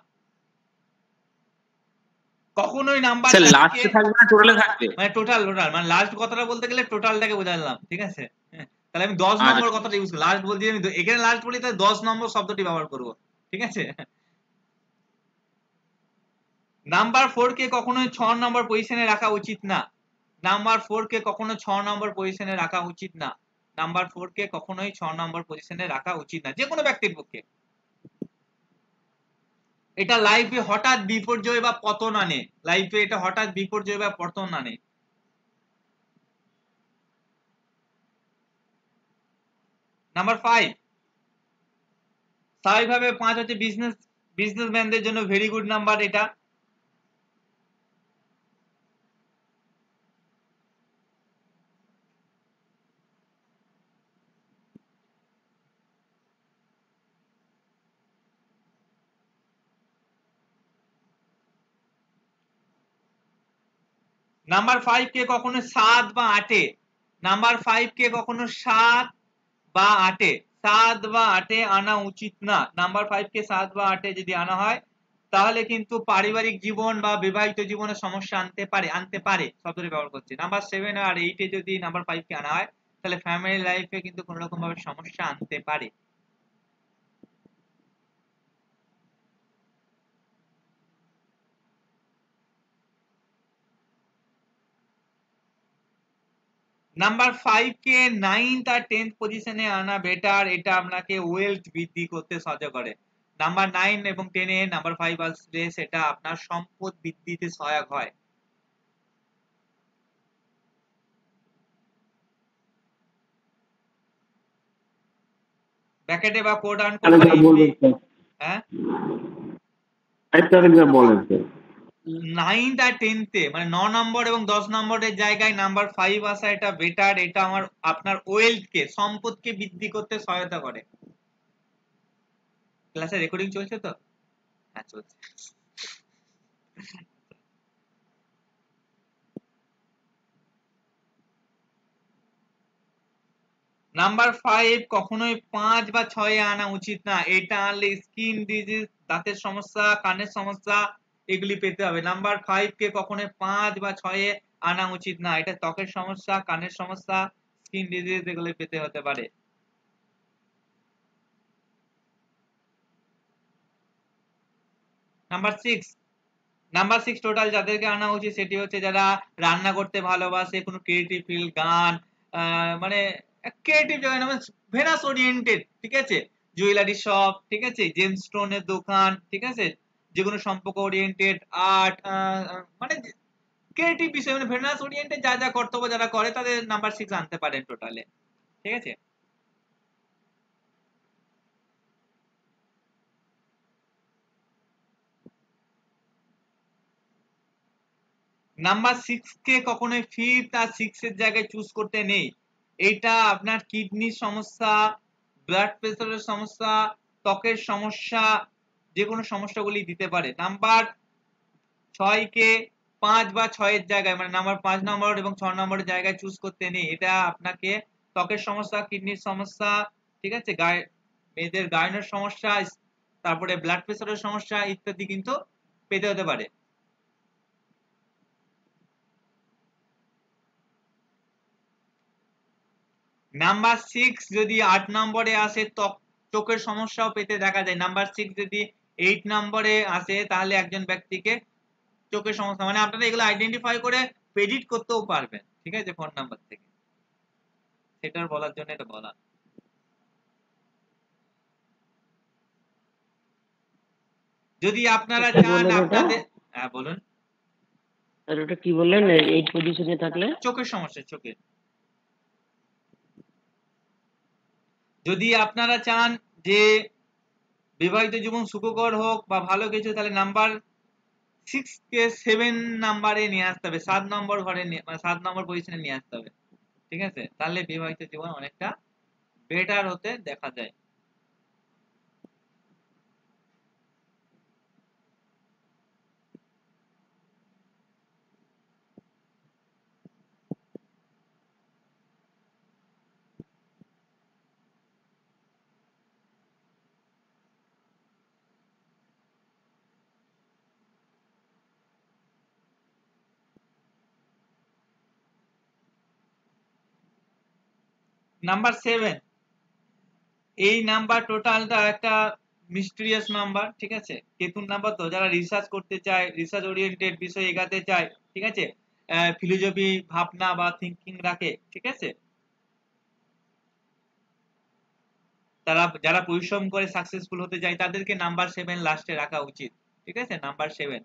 কখনোই নাম্বার স্যার লাস্টে থাকবে না টোটালে থাকবে? মানে টোটাল মানে লাস্ট কথাটা বলতে গেলে টোটালটাকে বোঝালাম, ঠিক আছে? তাহলে আমি 10 নম্বর কথাটা ইউজ করি, লাস্ট বলছি আমি এখানে লাস্ট বলি, তাহলে 10 নম্বর শব্দটি ব্যবহার করব, ঠিক আছে? নাম্বার 4কে কখনোই 6 নম্বর পজিশনে রাখা উচিত না। নাম্বার 4কে কখনো 6 নম্বর পজিশনে রাখা উচিত না। নাম্বার 4কে কখনোই 6 নম্বর পজিশনে রাখা উচিত না যে কোনো ব্যক্তির পক্ষে। এটা লাইফে হঠাৎ বিপর্যয় বা পতন আনে, লাইফে এটা হঠাৎ বিপর্যয় বা পতন আনে। নাম্বার 5, স্বাভাবিকভাবে 5 হচ্ছে বিজনেসম্যানদের জন্য ভেরি গুড নাম্বার এটা। নাম্বার 5 কে কখনো 7 বা 8-এ, নাম্বার 5 কে কখনো 7 বা 8-এ, 7 বা 8-এ আনা উচিত না। নাম্বার 5 কে 7 বা 8-এ যদি আনা হয়, তাহলে কিন্তু পারিবারিক জীবন বা বিবাহিত জীবনে সমস্যা আনতে পারে শব্দটি ব্যবহার করছি। নাম্বার 7 আর 8-এ যদি নাম্বার 5 কে আনা হয়, তাহলে ফ্যামিলি লাইফে কিন্তু কোনো রকম ভাবে সমস্যা আনতে পারে। নাম্বার 5 কে 9th আর 10th পজিশনে আনা বেটার, এটা আপনাকে ওয়েলথ বৃদ্ধি করতে সাহায্য করে। নাম্বার 9 এবং 10 এ নাম্বার 5 আসলে সেটা আপনার সম্পদ বৃদ্ধিতে সহায়ক হয়। ব্র্যাকেটে বা কোড আন করে হ্যাঁ একটা বলেন স্যার। 9th আর 10th এ মানে 9 নম্বর এবং 10 নম্বরের জায়গায় নাম্বার 5 আসা এটা বেটার, এটা আপনার ওয়েলথকে, সম্পদকে বৃদ্ধি করতে সহায়তা করে। ক্লাসে রেকর্ডিং চলছে তো? হ্যাঁ চলছে। নাম্বার 5 কখনোই 5 বা 6-এ আনা উচিত না। এটা আনলে স্কিন ডিজিজ, দাঁতের সমস্যা, কানের সমস্যা এগুলি পেতে হবে। নাম্বার 5 কে কখনোই 5 বা 6 এ আনা উচিত না, এটা ত্বকের সমস্যা, কানের সমস্যা, স্কিন ডিজিজ এগুলি পেতে হতে পারে। নাম্বার 6 টোটাল যাদেরকে আনা উচিত সেটি হচ্ছে যারা রান্না করতে ভালোবাসে, কোনো ক্রিয়েটিভ ফিল্ড, গান, মানে ক্রিয়েটিভ মানে ভেনাস ওরিয়েন্টেড, ঠিক আছে, জুয়েলারি শপ, ঠিক আছে, জেমস স্টোনের দোকান, ঠিক আছে, যে কোনো সম্পর্ক ওরিয়েন্টেড, আর্ট, মানে ক্রিয়েটিভ বিষয়, মানে ভেনাস ওরিয়েন্টেড যা যা কর্তব্য যারা করে তাদের নাম্বার 6 আনতে পারেন টোটালে, ঠিক আছে। নাম্বার 6 কে কখনোই 5th আর 6 এর জায়গায় চুজ করতে নেই। এটা আপনার কিডনির সমস্যা, ব্লাড প্রেসারের সমস্যা, ত্বকের সমস্যা, যে কোনো সমস্যাগুলি দিতে পারে। নাম্বার 6 কে 5 বা 6 এর জায়গায়, মানে নাম্বার 5 নম্বর এবং 6 নম্বরের জায়গায় চুজ করতে নেই। এটা আপনাকে ত্বকের সমস্যা, কিডনির সমস্যা, ঠিক আছে, মেয়েদের গায়নের সমস্যা, তারপরে ব্লাড প্রেসারের সমস্যা ইত্যাদি কিন্তু পেতে হতে পারে। নাম্বার 6 যদি 8 নম্বরে আসে চোখের সমস্যাও পেতে দেখা যায়। নাম্বার 6 যদি 8 নম্বরে আসে তাহলে একজন ব্যক্তিকে চোখের সমস্যা, মানে আপনারা এগুলো আইডেন্টিফাই করে প্রেডিক্ট করতেও পারবেন, ঠিক আছে, ফোন নাম্বার থেকে। সেটার বলার জন্য এটা বলা। যদি আপনারা চান আপনাদের, হ্যাঁ বলুন। আর ওটা কি বললেন, 8 পজিশনে থাকলে চোখের সমস্যা, চোখের। যদি আপনারা চান যে বিবাহিত জীবন সুখকর হোক বা ভালো কিছু, তাহলে নাম্বার 6 কে 7 নাম্বারে নিয়ে আসতে হবে, 7 নম্বর ঘরে, মানে 7 নম্বর পজিশনে নিয়ে আসতে হবে, ঠিক আছে, তাহলে বিবাহিত জীবন অনেকটা বেটার হতে দেখা যায়। নাম্বার 7, এই নাম্বার টোটালটা একটা মিস্টেরিয়াস নাম্বার, ঠিক আছে, কেতুন নাম্বার, তো যারা রিসার্চ করতে চায়, রিসার্চ ওরিয়েন্টেড বিষয় এগাতে চায়, ঠিক আছে, ফিলোসফি ভাবনা বা থিঙ্কিং রাখে, ঠিক আছে, তারা যারা পরিশ্রম করে সাকসেসফুল হতে চায় তাদেরকে নাম্বার 7 লাস্টে রাখা উচিত, ঠিক আছে, নাম্বার 7।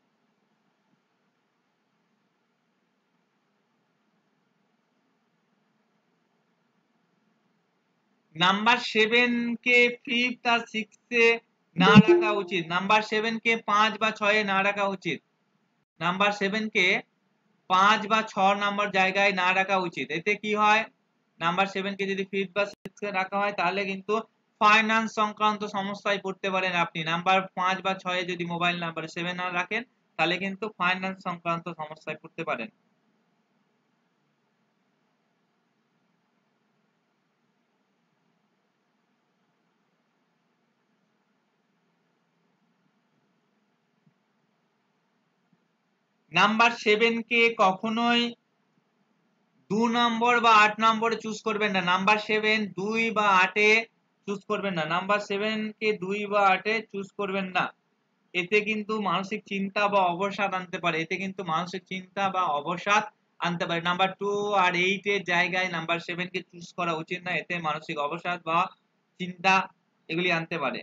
নাম্বার 7 কে 5th আর 6 এ না রাখা উচিত। নাম্বার 7 কে 5 বা 6 এ না রাখা উচিত। নাম্বার 7 কে 5 বা 6 নম্বর জায়গায় না রাখা উচিত। এতে কি হয়, নাম্বার 7 কে যদি 5th বা 6 এ রাখা হয় তাহলে কিন্তু ফাইন্যান্স সংক্রান্ত সমস্যায় পড়তে পারেন আপনি। নাম্বার 5 বা 6 এ যদি মোবাইল নাম্বার 7 না রাখেন তাহলে কিন্তু ফাইন্যান্স সংক্রান্ত সমস্যায় পড়তে পারেন। নাম্বার 7 কে কখনোই 2 নম্বর বা 8 নম্বরে চুজ করবেন না। নাম্বার 7 2 বা 8 এ চুজ করবেন না। নাম্বার 7 কে 2 বা 8 এ চুজ করবেন না। এতে কিন্তু মানসিক চিন্তা বা অবসাদ আনতে পারে। এতে কিন্তু মানসিক চিন্তা বা অবসাদ আনতে পারে। নাম্বার 2 আর 8 এর জায়গায় নাম্বার 7 কে চুজ করা উচিত না। এতে মানসিক অবসাদ বা চিন্তা এগুলি আনতে পারে।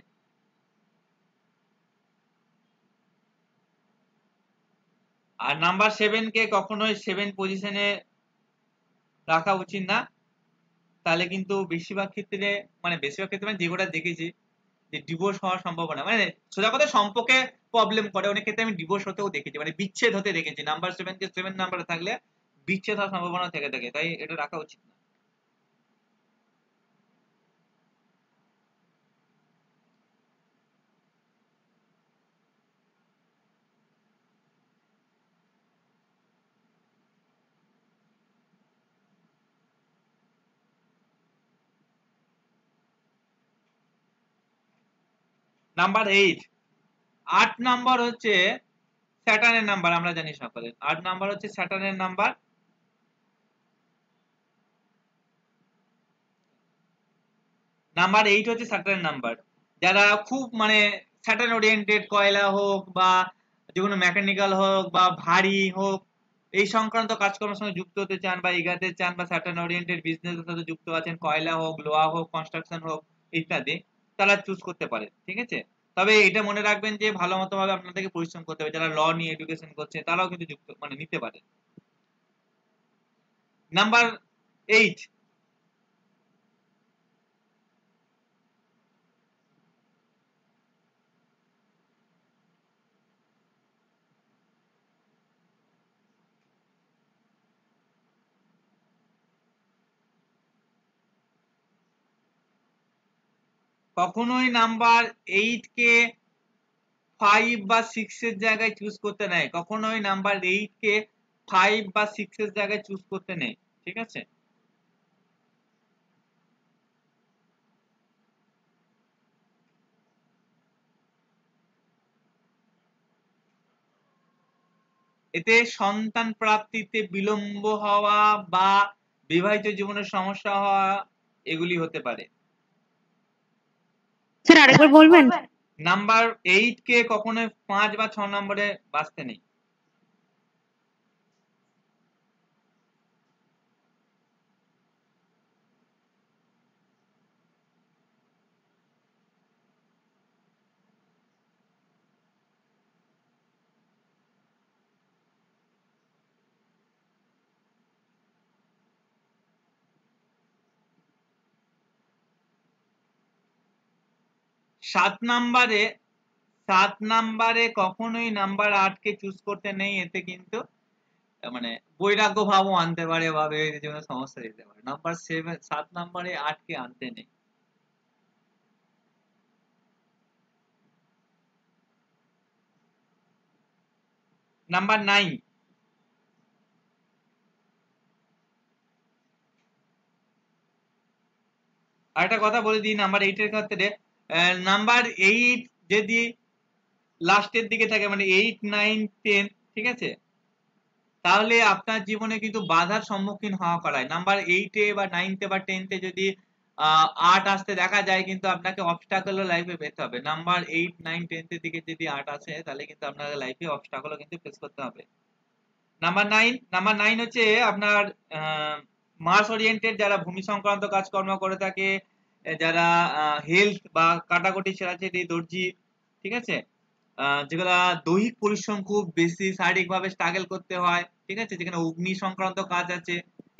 আর নাম্বার 7 কে কখনোই 7 পজিশনে রাখা উচিত না। তাহলে কিন্তু বেশিরভাগ ক্ষেত্রে, মানে যে কটা দেখেছি, যে ডিভোর্স হওয়ার সম্ভাবনা, মানে সোজা কথা সম্পর্কে প্রবলেম করে, অনেক ক্ষেত্রে আমি ডিভোর্স হতেও দেখেছি, মানে বিচ্ছেদ হতে দেখেছি। নাম্বার 7 কে 7 নাম্বারে থাকলে বিচ্ছেদ হওয়ার সম্ভাবনা থেকে থাকে, তাই এটা রাখা উচিত না। নাম্বার 8 নম্বর হচ্ছে স্যাটার্নের নাম্বার আমরা জানি সকলে। 8 নাম্বার হচ্ছে স্যাটার্নের নাম্বার। নাম্বার 8 হচ্ছে স্যাটার্ন নাম্বার। যারা খুব মানে স্যাটার্ন ওরিয়েন্টেড, কয়লা হোক বা যে কোনো মেকানিক্যাল হোক বা ভারী হোক, এই সংক্রান্ত কাজকর্মের সঙ্গে যুক্ত হতে চান বা এগাতে চান বা স্যাটার্ন ওরিয়েন্টেড বিজনেসের সাথে যুক্ত আছেন, কয়লা হোক, লোহা হোক, কনস্ট্রাকশন হোক ইত্যাদি, তারা চুজ করতে পারে। ঠিক আছে, তবে এটা মনে রাখবেন যে ভালো মতো ভাবে আপনাদেরকে পরিশ্রম করতে হবে। যারা ল নিয়ে এডুকেশন করছে তারাও কিন্তু যুক্ত মানে নিতে পারে। নাম্বার 8, কখনোই নাম্বার 8 কে 5 বা 6 এর জায়গায় চুজ করতে নেই। কখনোই নাম্বার 8 কে 5 বা 6 এর জায়গায় চুজ করতে নেই। ঠিক আছে, এতে সন্তান প্রাপ্তিতে বিলম্ব হওয়া বা বিবাহিত জীবনের সমস্যা হওয়া এগুলি হতে পারে। স্যার আরেকবার বলবেন? নাম্বার 8 কে কখনোই 5 বা 6 নম্বরে বাছতে নেই। সাত নাম্বারে কখনোই নাম্বার 8 কে চুজ করতে নেই। এতে কিন্তু মানে বৈরাগ্য ভাবও আনতে পারে বা বিবাহিত জীবনে সমস্যা দিতে পারে। নাম্বার 7 নাম্বারে 8 কে আনতে নেই। নাম্বার 9, আরেকটা কথা বলে দিই নাম্বার 8 এর ক্ষেত্রে, নাম্বার 8 যদি লাস্টের দিকে থাকে মানে 8, 9, 10, ঠিক আছে, তাহলে আপনার জীবনে কিন্তু বাধার সম্মুখীন হওয়া করায়। নাম্বার 8 এ বা 9 তে বা 10 তে যদি 8 আসতে দেখা যায়, কিন্তু আপনাকে অবস্টাকলও লাইফে পেতে হবে। নাম্বার 8, 9, 10 এর দিকে যদি 8 আসে তাহলে কিন্তু আপনার লাইফে অবস্টাকলও কিন্তু ফেস করতে হবে। নাম্বার 9 হচ্ছে আপনার মাস ওরিয়েন্টেড, যারা ভূমি সংক্রান্ত কাজকর্ম করে থাকে, যারা হেলথ বা কাটাকুটি, ছেঁড়াছেড়ি, দর্জি, ঠিক আছে, যেগুলা দৈহিক পরিশ্রম খুব বেশি, শারীরিকভাবে স্ট্রাগল করতে হয়, ঠিক আছে, যেখানে অগ্নি সংক্রান্ত কাজ আছে,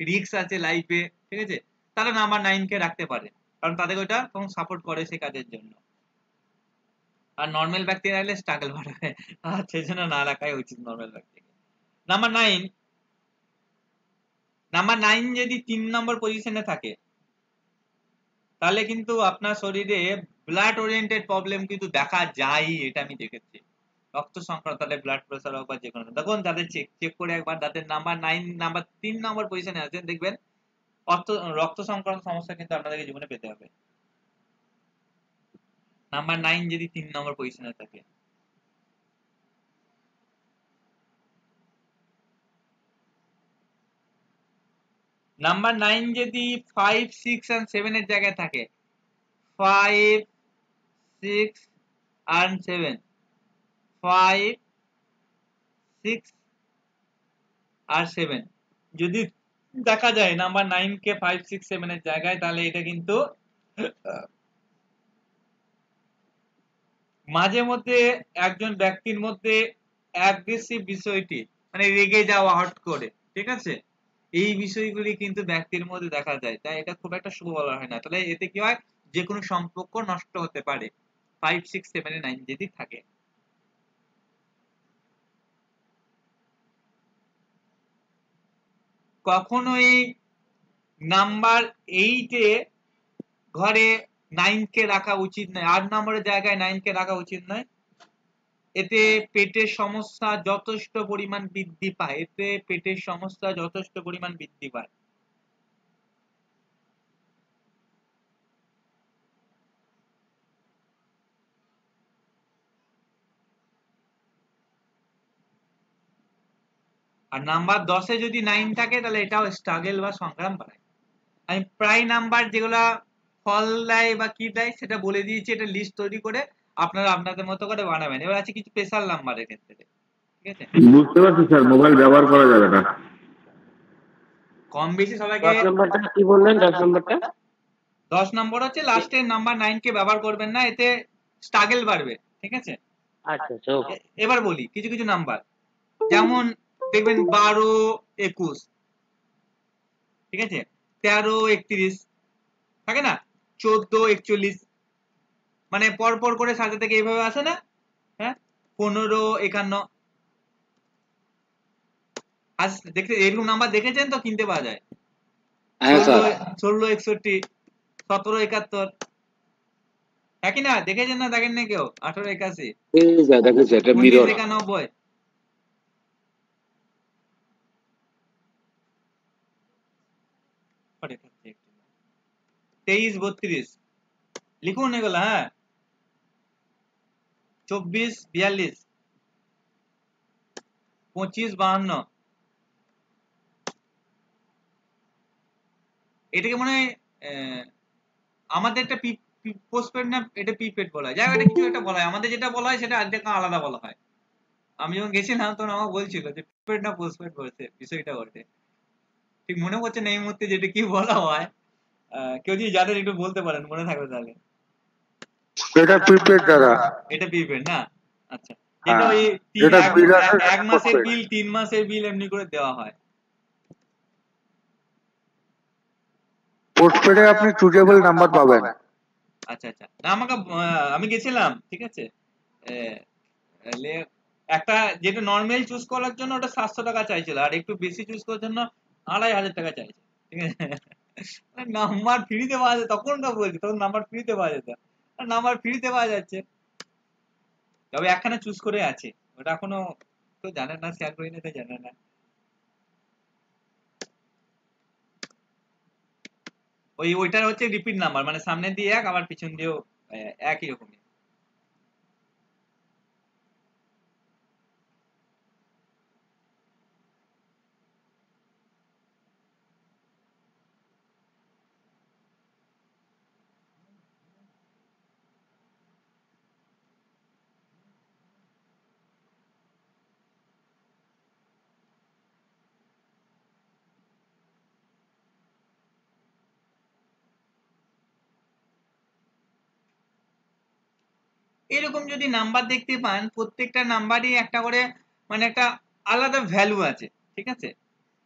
রিস্ক আছে লাইফে, ঠিক আছে, তারা নাম্বার 9 কে রাখতে পারে, কারণ তাদের ওইটা তখন সাপোর্ট করে সেই কাজের জন্য। আর নর্মাল ব্যক্তি রাখলে স্ট্রাগল বাড়াবে, আর সেই জন্য না রাখাই উচিত নর্মাল ব্যক্তিকে। নাম্বার 9 যদি 3 নম্বর পজিশনে থাকে, তাহলে কিন্তু আপনার শরীরে ব্লাড ওরিয়েন্টেড প্রবলেম কিন্তু দেখা যায়। এটা আমি দেখেছি। রক্ত সংক্রান্ত, তাহলে ব্লাড প্রেসার হোক বা যে কোনো, দেখুন যাদের চেক করে একবার যাদের নাম্বার 3 নম্বর পজিশনে আছেন, দেখবেন রক্ত সংক্রান্ত সমস্যা কিন্তু আপনাদেরকে জীবনে পেতে হবে। নাম্বার 9 যদি 3 নম্বর পজিশনে থাকে। নাম্বার 9 যদি 5, 6 and 7 এর জায়গায় থাকে, 5, 6 and 7, 5, 6 আর 7 যদি দেখা যায় নাম্বার 9 কে 5, 6, 7 এর জায়গায়, তাহলে এটা কিন্তু মাঝে মধ্যে একজন ব্যক্তির মধ্যে অ্যাগ্রেসিভ বিষয়টি, মানে রেগে যাওয়া হট করে, ঠিক আছে, এই বিষয়গুলি কিন্তু ব্যক্তির মধ্যে দেখা যায়। তাই এটা খুব একটা শুভ বলা হয় না। তাহলে এতে কি হয়, যে কোনো সম্পর্ক নষ্ট হতে পারে 5, 6, 7, 9 যদি থাকে। কখনোই নাম্বার 8 এ ঘরে 9 কে রাখা উচিত নয়। 8 নম্বরের জায়গায় 9 কে রাখা উচিত নয়। এতে পেটের সমস্যা যথেষ্ট পরিমাণ বৃদ্ধি পায়। আর নাম্বার 10-এ যদি 9 থাকে তাহলে এটাও স্ট্রাগল বা সংগ্রাম বাড়ায়। আমি প্রায় নাম্বার যেগুলা ফল দেয় বা কি দেয় সেটা বলে দিয়েছি, এটা লিস্ট তৈরি করে আপনারা আপনাদের মতো করে বানাবেন। এবার আছে কিছু স্পেশাল নাম্বারের ক্ষেত্রে, ঠিক আছে? বুঝতে পারছি স্যার, মোবাইল ব্যবহার করা যাবে না। কম বেশি সবাইকে 10 নম্বরটা কি বললেন? 10 নম্বরটা 10 নম্বর হচ্ছে লাস্টের নাম্বার 9 কে ব্যবহার করবেন না, এতে স্ট্রাগল বাড়বে, ঠিক আছে? আচ্ছা আচ্ছা ওকে। এবার বলি কিছু কিছু নাম্বার, যেমন দেখবেন 12, 21, ঠিক আছে, 13, 31 থাকে না, 14, 41, মানে পর পর করে সাথে থেকে এইভাবে আসে না? হ্যাঁ, 15, 51 আজ দেখতে এরকম নাম্বার দেখেছেন তো, কিনতে পাওয়া যায়। হ্যাঁ স্যার 16, 61, 17, 71, একই না? দেখেছেন না দেখেন না কেউ? 18, 81, দেখেছি এটা 19, মিরর 91, পরে থাকছে একটু। 23, 32 লিখুন এগুলো। হ্যাঁ, 24, 42, 25, 52, এটাকে মনে হয় আমাদের একটা পোস্টপেড না, এটা প্রিপেড বলা হয়, যাই হোক এটা কিছু একটা বলা হয়, আমাদের যেটা বলা হয় সেটা আরেকটা আলাদা বলা হয়। আমি যখন গেছিলাম তখন আমাকে বলছিল যে প্রিপেড না পোস্টপেড বলছে, বিষয়টা বলতে ঠিক মনে পড়ছে না এই মুহূর্তে যেটা কি বলা হয়। কেউ যদি জানেন একটু বলতে পারেন, মনে থাকবে তাহলে। এটা প্রিপেড দাদা। এটা প্রিপেড না? আচ্ছা, যেটা ওই যেটা বিরাট 1 মাসের বিল, 3 মাসের বিল এমনি করে দেওয়া হয়। পোস্টপেডে আপনি চুজেবল নাম্বার পাবেন। আচ্ছা আচ্ছা, না আমাকে আমি গেছিলাম, ঠিক আছে, একটা যেটা নরমাল চুজ করার জন্য ওটা 700 টাকা চাইছিল, আর একটু বেশি চুজ করার জন্য 2500 টাকা চাইছে, ঠিক আছে? নাম্বার ফ্রিতে পাওয়া যায়, তখনটা বলছি, তখন নাম্বার ফ্রিতে পাওয়া যেত, নাম্বার ফ্রিতে পাওয়া যাচ্ছে, তবে একখানা চুজ করে আছে, ওটা এখনো তো জানেন না, শেয়ার করি না, জানে না। ওইটার হচ্ছে রিপিট নাম্বার, মানে সামনে দিয়ে 1 আবার পিছন দিয়েও একই রকমই। এরকম যদি নাম্বার দেখতে পান, প্রত্যেকটা নাম্বারই একটা করে মানে একটা আলাদা ভ্যালু আছে, ঠিক আছে?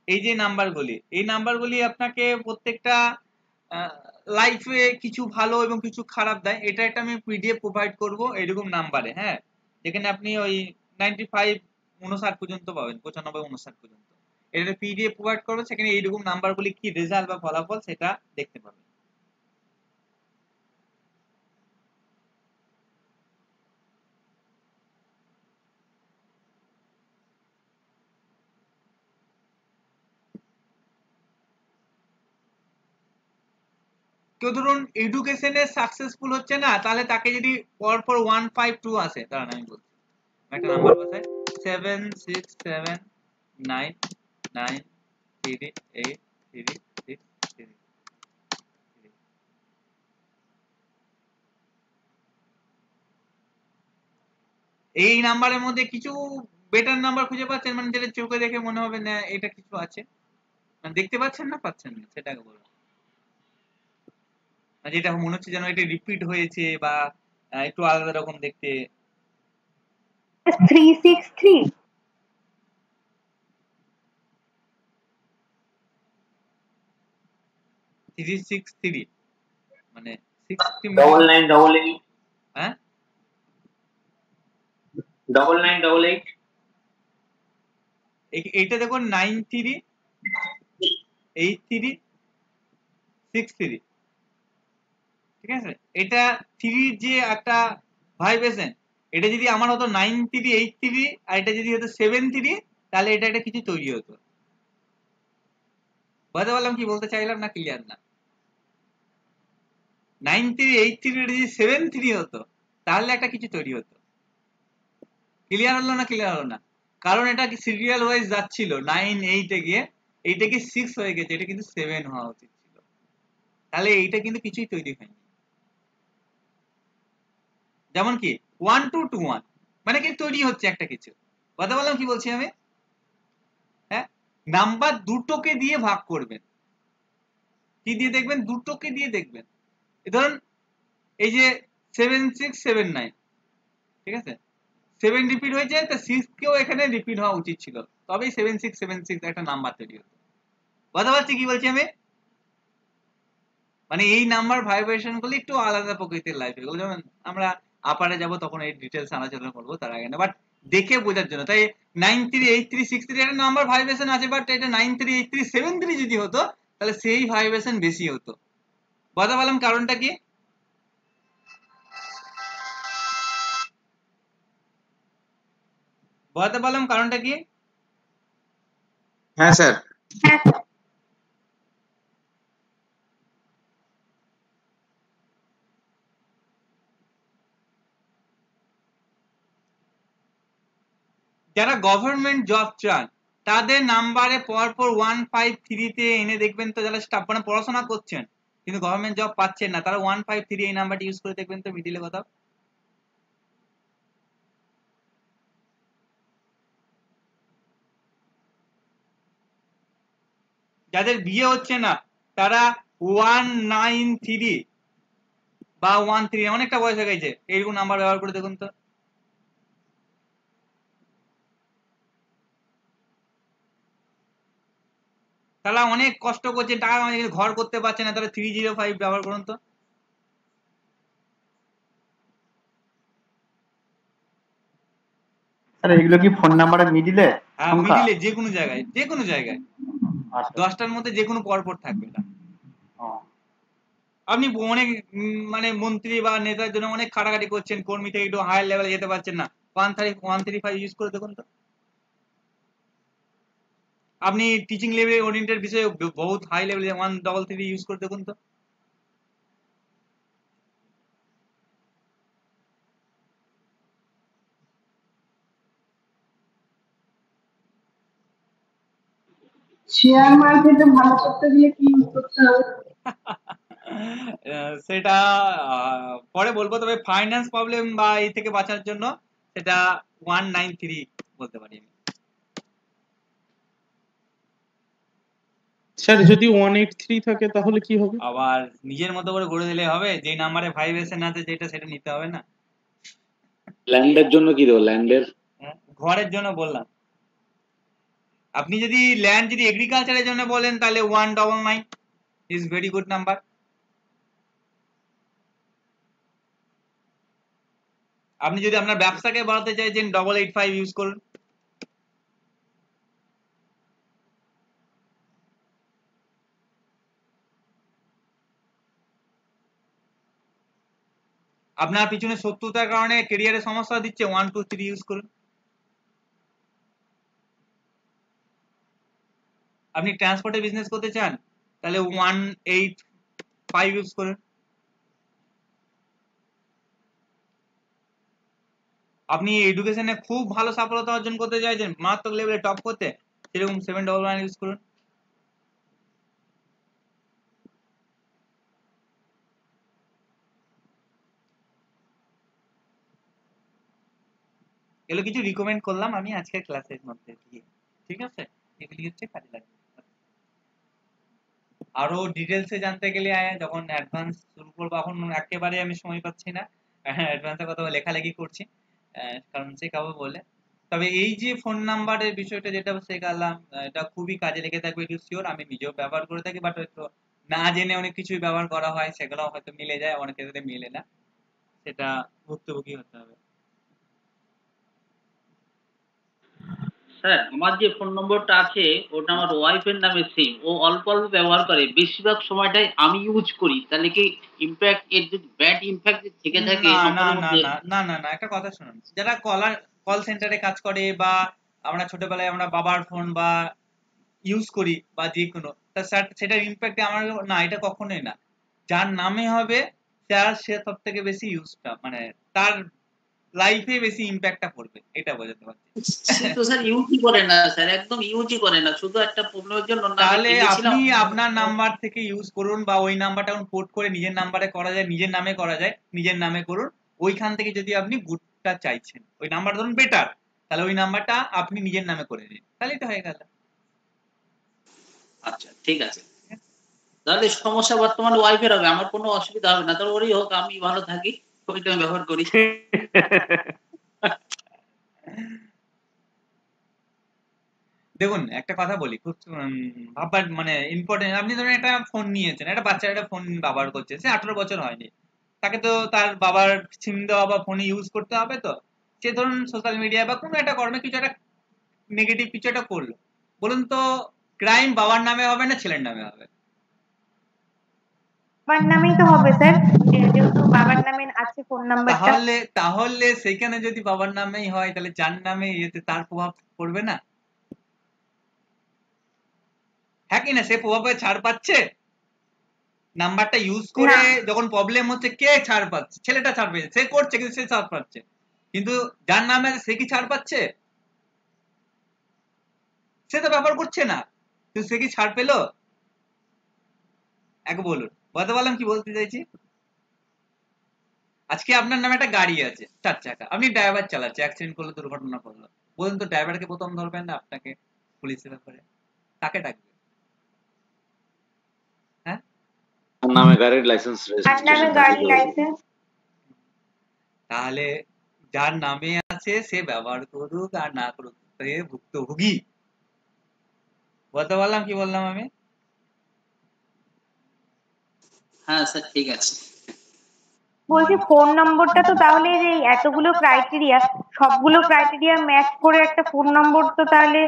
এই যে নাম্বারগুলি, এই নাম্বারগুলি আপনাকে প্রত্যেকটা লাইফে কিছু ভালো এবং কিছু খারাপ দেয়। এটা একটা আমি পিডিএফ প্রোভাইড করব এরকম নাম্বারে, হ্যাঁ, যেখানে আপনি ওই 95, 59 পর্যন্ত পাবেন, 95, 59 পর্যন্ত। এটা পিডিএফ প্রোভাইড করবো, সেখানে এইরকম নাম্বারগুলি কি রেজাল্ট বা ফলাফল সেটা দেখতে পাবেন। কেউ ধরুন এডুকেশনে সাকসেসফুল হচ্ছে না, তাহলে তাকে যদি পরপর 152 আসে, দাঁড়ান আমি বলছি, একটা নাম্বার বসাই, 7, 6, 7, 9, 9, 3, 8, 3, 6, 3। এই নাম্বারের মধ্যে কিছু বেটার নাম্বার খুঁজে পাচ্ছেন, মানে যেটা চোখে দেখে মনে হবে না এটা কিছু আছে, মানে দেখতে পাচ্ছেন না, পাচ্ছেন না, সেটাকে বলুন, যেটা মনে হচ্ছে যেন এটা রিপিট হয়েছে বা একটু আলাদা রকম দেখতে। 363 363 মানে 60 9988 হ্যাঁ 9988 এইটা দেখুন 93 83 63, ঠিক আছে? এটা 3 যে একটা ভাইব্রেশন, এটা যদি আমার হতো 93 83 আর এটা যদি হতো 73, তাহলে এটা একটা কিছু তৈরি হতো। বুঝতে পারলাম কি বলতে চাইলাম না? ক্লিয়ার না? 93 83 এটা যদি 73 হতো তাহলে একটা কিছু তৈরি হতো। ক্লিয়ার হলো না? ক্লিয়ার হলো না? কারণ এটা কি সিরিয়াল ওয়াইজ যাচ্ছিল 9 8 এ গিয়ে এইটা কি 6 হয়ে গেছে, এটা কিন্তু 7 হওয়া উচিত ছিল। তাহলে এইটা কিন্তু কিছুই তৈরি হয়নি। যেমন কি 1 2 2 1 মানে কি তৈরি হচ্ছে একটা কিছু। কথা বললাম কি বলছি আমি? হ্যাঁ, নাম্বার দুটোকে দিয়ে ভাগ করবেন। কি দিয়ে দেখবেন? দুটোকে দিয়ে দেখবেন। ধরুন এই যে 7 6 7 9, ঠিক আছে, 7 রিপিট হয়েছে, তো 6 কেও এখানে রিপিট হওয়া উচিত ছিল, তবেই 7 6 7 6 একটা নাম্বার তৈরি হতো। কথা বলছি কি বলছি আমি? মানে এই নাম্বার ভাইব্রেশন গুলো একটু আলাদা প্রকৃতির লাইফ, এগুলো যেমন আমরা আপারে যাব তখন এই ডিটেলস আলোচনা করবো, তার আগে না, বাট দেখে বোঝার জন্য। তাই 9 3 8 3 6 3 একটা নাম্বার ভাইব্রেশন আছে, বাট এটা 9 3 8 3 7 3 যদি হতো তাহলে সেই ভাইব্রেশন বেশি হতো। কথা বললাম কারণটা কি? বলতে পারলাম কারণটা কি? হ্যাঁ স্যার। যারা গভর্নমেন্ট জব চান তাদের নাম্বারে পরপর 1 5 3 তে এনে দেখবেন তো, যারা স্টাফ মানে পড়াশোনা করছেন কিন্তু গভর্নমেন্ট জব পাচ্ছেন না, তারা 1 5 3 এই নাম্বারটি ইউজ করে দেখবেন তো মিডিলে কোথাও। যাদের বিয়ে হচ্ছে না তারা 1 9 3 বা 1 3, অনেকটা বয়স হয়ে গেছে, এইরকম নাম্বার ব্যবহার করে দেখুন তো। তারা অনেক কষ্ট করছে, টাকা ঘর করতে পারছে না, তারা 305 ব্যবহার করুন তো। স্যার এগুলো কি ফোন নাম্বারের মিডিলে? হ্যাঁ, মিডিলে যে কোনো জায়গায়, যে কোনো জায়গায় 10টার মধ্যে যে কোনো পরপর থাকবে না। আপনি অনেক মানে মন্ত্রী বা নেতার জন্য অনেক খাটাখাটি করছেন, কর্মী থেকে একটু হায়ার লেভেলে যেতে পারছেন না, 135 ইউজ করে দেখুন তো। আপনি টিচিং লেভেল ওরিয়েন্টেড বিষয়ে বহুত হাই লেভেলে 133 ইউজ করে দেখুন তো। শেয়ার মার্কেটে ভালো করতে গেলে কি করতে হবে? সেটা পরে বলবো, তবে ফাইন্যান্স প্রবলেম বা এই থেকে বাঁচার জন্য সেটা 193 বলতে পারি আমি। স্যার যদি 183 থাকে তাহলে কি হবে? আবার নিজের মতো করে গড়ে দিলে হবে, যে নাম্বারে ভাইব্রেশন আছে যেটা সেটা নিতে হবে না। ল্যান্ডের জন্য কি দেবো? ল্যান্ডের ঘরের জন্য বললাম, আপনি যদি ল্যান্ড যদি এগ্রিকালচারের জন্য বলেন তাহলে 199 ইজ ভেরি গুড নাম্বার। আপনি যদি আপনার ব্যবসাকে বাড়াতে চাইছেন 885 ইউজ করুন। আপনার পিছনে শত্রুতার কারণে ক্যারিয়ারে সমস্যা দিচ্ছে 1 2 3 ইউজ করুন। আপনি ট্রান্সপোর্টে বিজনেস করতে চান তাহলে 185 ইউজ করুন। আপনি এডুকেশনে খুব ভালো সফলতা অর্জন করতে চাইছেন, মারাত্মক লেভেলে টপ করতে, সেরকম 711 ইউজ করুন। এগুলো কিছু রিকমেন্ড করলাম আমি আজকের ক্লাসের মধ্যে দিয়ে, ঠিক আছে? এগুলি হচ্ছে কাজে লাগবে। আরো ডিটেলসে জানতে গেলে যখন অ্যাডভান্স শুরু করবো, এখন একেবারে আমি সময় পাচ্ছি না, অ্যাডভান্সের কথা লেখালেখি করছি, কারণ শেখাবো বলে। তবে এই যে ফোন নাম্বারের বিষয়টা যেটা শেখালাম, এটা খুবই কাজে লেগে থাকবে, ইট ইজ শিওর। আমি নিজেও ব্যবহার করে থাকি, বাট হয়তো না জেনে অনেক কিছুই ব্যবহার করা হয়, সেগুলো হয়তো মিলে যায়, অনেক ক্ষেত্রে মিলে না, সেটা ভুক্তভোগী হতে হবে। স্যার আমার যে ফোন নম্বরটা আছে ওটা আমার ওয়াইফের নামে সেম, ও অল্প অল্প ব্যবহার করে, বেশিরভাগ সময়টাই আমি ইউজ করি, তাহলে কি ইমপ্যাক্ট এর যদি ব্যাড ইমপ্যাক্ট থেকে থাকে না না নম্বরের না মধ্যে? না না না একটা কথা শুনুন, যারা কল সেন্টারে কাজ করে বা আমরা ছোটবেলায় আমরা বাবার ফোন বা ইউজ করি বা যে কোনো, সেটার ইমপ্যাক্ট আমার না, এটা কখনোই না। যার নামে হবে সে সব থেকে বেশি ইউজটা মানে তার লাইফে বেশি ইম্প্যাক্টটা পড়বে, এটা বোঝাতে পারছি। সে তো স্যার ইউজই করে না স্যার, একদম ইউজই করে না, শুধু একটা প্রবলেমের জন্য তাহলে আপনি আপনার নাম্বার থেকে ইউজ করুন, বা ওই নাম্বারটা পোর্ট করে নিজের নাম্বারে করা যায়, নিজের নামে করা যায়, নিজের নামে করুন। ওইখান থেকে যদি আপনি গুডটা চাইছেন, ওই নাম্বার ধরুন বেটার, তাহলে ওই নাম্বারটা আপনি নিজের নামে করে দিন, তাহলেই তো হয়ে গেল। আচ্ছা ঠিক আছে, তাহলে সমস্যা বর্তমানে ওয়াইফের হবে, আমার কোনো অসুবিধা হবে না, তাহলে ওরই হোক, আমি ভালো থাকি, ওইটা আমি ব্যবহার করি। দেখুন একটা কথা বলি, খুব ভাববার মানে ইম্পর্টেন্ট। আপনি ধরুন একটা ফোন নিয়েছেন, একটা বাচ্চা একটা ফোন ব্যবহার করছে, সে 18 বছর হয়নি, তাকে তো তার বাবার সিম দেওয়া বা ফোনে ইউজ করতে হবে। তো সে ধরুন সোশ্যাল মিডিয়া বা কোনো একটা কর্মে কিছু একটা নেগেটিভ কিছু একটা করলো, বলুন তো ক্রাইম বাবার নামে হবে না ছেলের নামে হবে? বাবার নামেই তো হবে স্যার, যেহেতু বাবার নামে আছে ফোন নাম্বারটা। তাহলে সেখানে যদি বাবার নামেই হয়, তাহলে যার নামে এতে তার প্রভাব পড়বে না? হ্যাঁ কি না? সে প্রভাবে ছাড় পাচ্ছে। নাম্বারটা ইউজ করে যখন প্রবলেম হচ্ছে, কে ছাড় পাচ্ছে? ছেলেটা ছাড় পেয়েছে, সে করছে কিন্তু সে ছাড় পাচ্ছে, কিন্তু যার নামে আছে সে কি ছাড় পাচ্ছে? সে তো ব্যবহার করছে না, কিন্তু সে কি ছাড় পেলো? এক বলুন, বলতে পারলাম কি বলতে চাইছি? আজকে আপনার নামে একটা গাড়ি আছে 4 চাকা, আপনি ড্রাইভার চালাচ্ছে, অ্যাক্সিডেন্ট করলো, দুর্ঘটনা করলো, বলুন তো ড্রাইভারকে প্রথম ধরবেন না আপনাকে পুলিশের ব্যাপারে? কাকে ডাকবে? হ্যাঁ, নামে গাড়ির লাইসেন্স তাহলে যার নামে আছে সে ব্যবহার করুক আর না করুক, সে ভুক্তভোগী। বলতে পারলাম কি বললাম আমি? হ্যাঁ স্যার ঠিক আছে। বলছি ফোন নম্বরটা তো তাহলে যে এতগুলো ক্রাইটেরিয়া, সবগুলো ক্রাইটেরিয়া ম্যাচ করে একটা ফোন নম্বর, তো তাহলে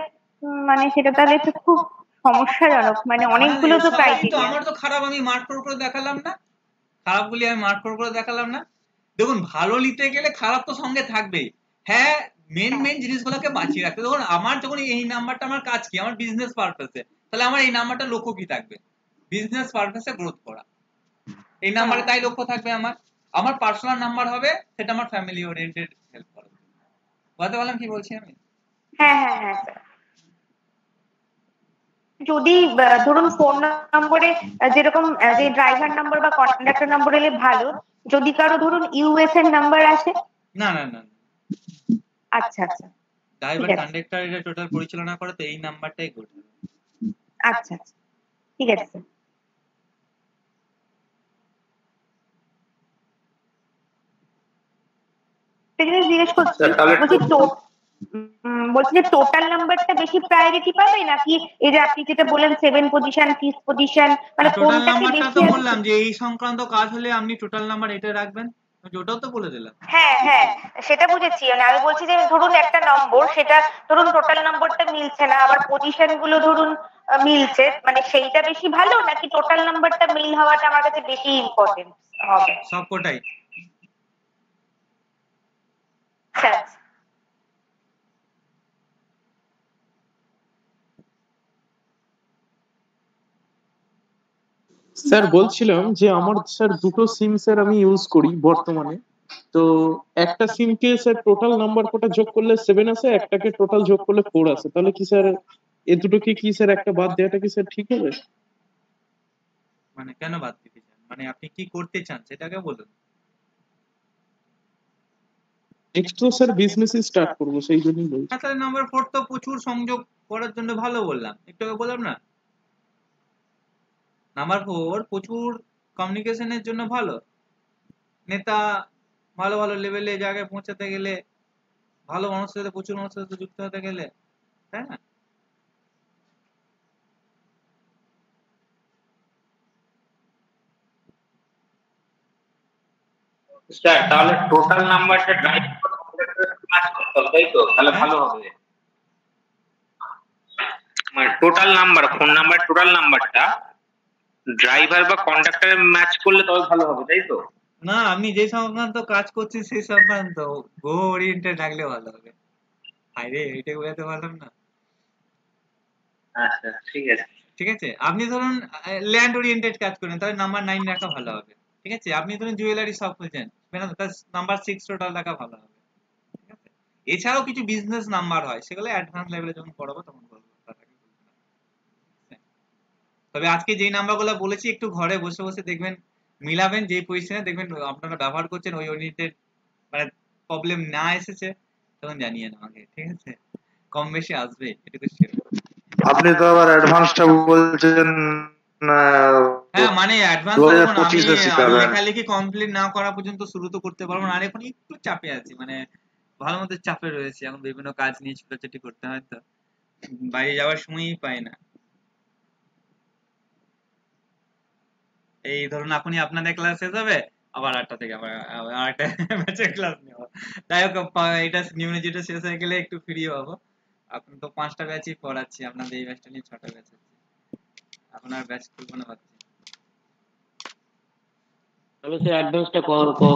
মানে সেটা তাহলে একটু খুব সমস্যাজনক, মানে অনেকগুলো তো ক্রাইটেরিয়া। আমার তো খারাপ, আমি মার্ক করে দেখালাম না, খারাপগুলি আমি মার্ক করে দেখালাম না। দেখুন ভালো নিতে গেলে খারাপ তো সঙ্গে থাকবেই। হ্যাঁ, মেন জিনিসগুলোকে বাঁচিয়ে রাখতে। দেখুন আমার যখন এই নাম্বারটা, আমার কাজ কি? আমার বিজনেস পারপাসে, তাহলে আমার এই নাম্বারটা লক্ষ্য কি থাকবে? বিজনেস পারপাসে গ্রোথ করা, এই নাম্বারে তাই লক্ষ্য থাকবে। আমার পার্সোনাল নাম্বার হবে, সেটা আমার ফ্যামিলি ওরিয়েন্টেড হেল্প করা। বুঝতে পারলাম কি বলছি আমি? হ্যাঁ হ্যাঁ হ্যাঁ স্যার। যদি ধরুন ফোন নম্বরে যেরকম যে ড্রাইভার নাম্বার বা কন্ডাক্টর নাম্বার এলে ভালো, যদি কারো ধরুন ইউএস এর নাম্বার আসে? না না না, আচ্ছা আচ্ছা, ড্রাইভার কন্ডাক্টর এটা টোটাল পরিচালনা করে, তো এই নাম্বারটাই করতে হবে। আচ্ছা আচ্ছা ঠিক আছে স্যার। জিজ্ঞেস করছি, বলছি যে টোটাল নাম্বারটা বেশি প্রায়োরিটি পাবে নাকি এই যে আপনি যেটা বললেন 7 পজিশন 5 পজিশন, মানে কোনটাকে বেশি? তো বললাম যে এই সংক্রান্ত কাজ হলে আপনি টোটাল নাম্বার এটা রাখবেন, ওটাও তো বলে দিলাম। হ্যাঁ হ্যাঁ সেটা বুঝেছি, মানে আমি বলছি যে ধরুন একটা নম্বর, সেটা ধরুন টোটাল নম্বরটা মিলছে না, আবার পজিশন গুলো ধরুন মিলছে, মানে সেইটা বেশি ভালো নাকি টোটাল নাম্বারটা মিল হওয়াটা আমার কাছে বেশি ইম্পর্টেন্ট হবে? সবকটাই। স্যার বলছিলাম যে আমার স্যার দুটো সিম স্যার আমি ইউজ করি বর্তমানে, তো একটা সিমকে স্যার টোটাল নাম্বার কোটা যোগ করলে 7 আসে, একটাকে টোটাল যোগ করলে 4 আসে, তাহলে কি স্যার এই দুটোকে কি স্যার একটা বাদ দেওয়াটা কি স্যার ঠিক হবে? মানে কেন বাদ দিতে চান? মানে আপনি কি করতে চান সেটাকে বলুন। নেক্সট তো স্যার বিজনেস স্টার্ট করব, সেই জন্যই বলছি। তাহলে নাম্বার 4 তো প্রচুর সংযোগ করার জন্য ভালো বললাম, একটু আগে বললাম না? নাম্বার 4 প্রচুর কমিউনিকেশনের জন্য ভালো, নেতা ভালো ভালো লেভেলে জায়গায় পৌঁছাতে গেলে, ভালো মানুষের সাথে, প্রচুর মানুষের সাথে যুক্ত হতে গেলে, তাই না? স্যার তাহলে টোটাল নাম্বারটা ড্রাইভ ম্যাচ করতে হবে, তাই তো? তাহলে ভালো হবে। মানে total number, phone number total নাম্বারটা ড্রাইভার বা কন্ডাক্টরের ম্যাচ করলে তবে ভালো হবে, তাই তো? না, আপনি যে সংক্রান্ত কাজ করছেন সেই সংক্রান্ত গো ওরিয়েন্টেড রাখলে ভালো হবে। আরে এটা বলতে পারলাম না। আচ্ছা ঠিক আছে। ঠিক আছে, আপনি ধরুন ল্যান্ড ওরিয়েন্টেড কাজ করেন, তাহলে নাম্বার 9 রাখা ভালো হবে। ঠিক আছে, আপনি ধরুন জুয়েলারি শপ খুলছেন, নাম্বার 6 টোটাল রাখা ভালো হবে। এছাড়াও কিছু বিজনেস নাম্বার হয়, সেগুলো অ্যাডভান্স লেভেলে যখন পড়াবো তখন বলবো। তবে আজকে যেই নাম্বারগুলো বলেছি একটু ঘরে বসে বসে দেখবেন, মিলাবেন, যে পজিশনে দেখবেন আপনারা ব্যবহার করছেন ওই ইউনিটের মানে প্রবলেম না এসেছে তখন জানিয়ে আমাকে, ঠিক আছে? কম বেশি আসবে, এটুকু শিওর। আপনি তো আবার অ্যাডভান্সটা বলছেন হ্যাঁ মানে অ্যাডভান্স আমি লেখালেখি কমপ্লিট না করা পর্যন্ত শুরু তো করতে পারবো না। আর এখন একটু চাপে আছি, মানে ভালো মতো চাপে রয়েছে, এখন বিভিন্ন কাজ নিয়ে ছুটাছুটি করতে হয়, তো বাইরে যাওয়ার সময়ই পাই না। এই ধরুন এখনই আপনাদের ক্লাস শেষ হবে, আবার 8টা থেকে আবার আরেকটা ব্যাচের ক্লাস নেব। যাই হোক এটা নিউমেরিটা শেষ হয়ে গেলে একটু ফ্রি হবো। এখন তো 5টা ব্যাচই পড়াচ্ছি, আপনাদের এই ব্যাচটা নিয়ে 6টা ব্যাচ আছে, এখন আর ব্যাচ খুলবো না ভাবছি। তবে সেই অ্যাডভান্সটা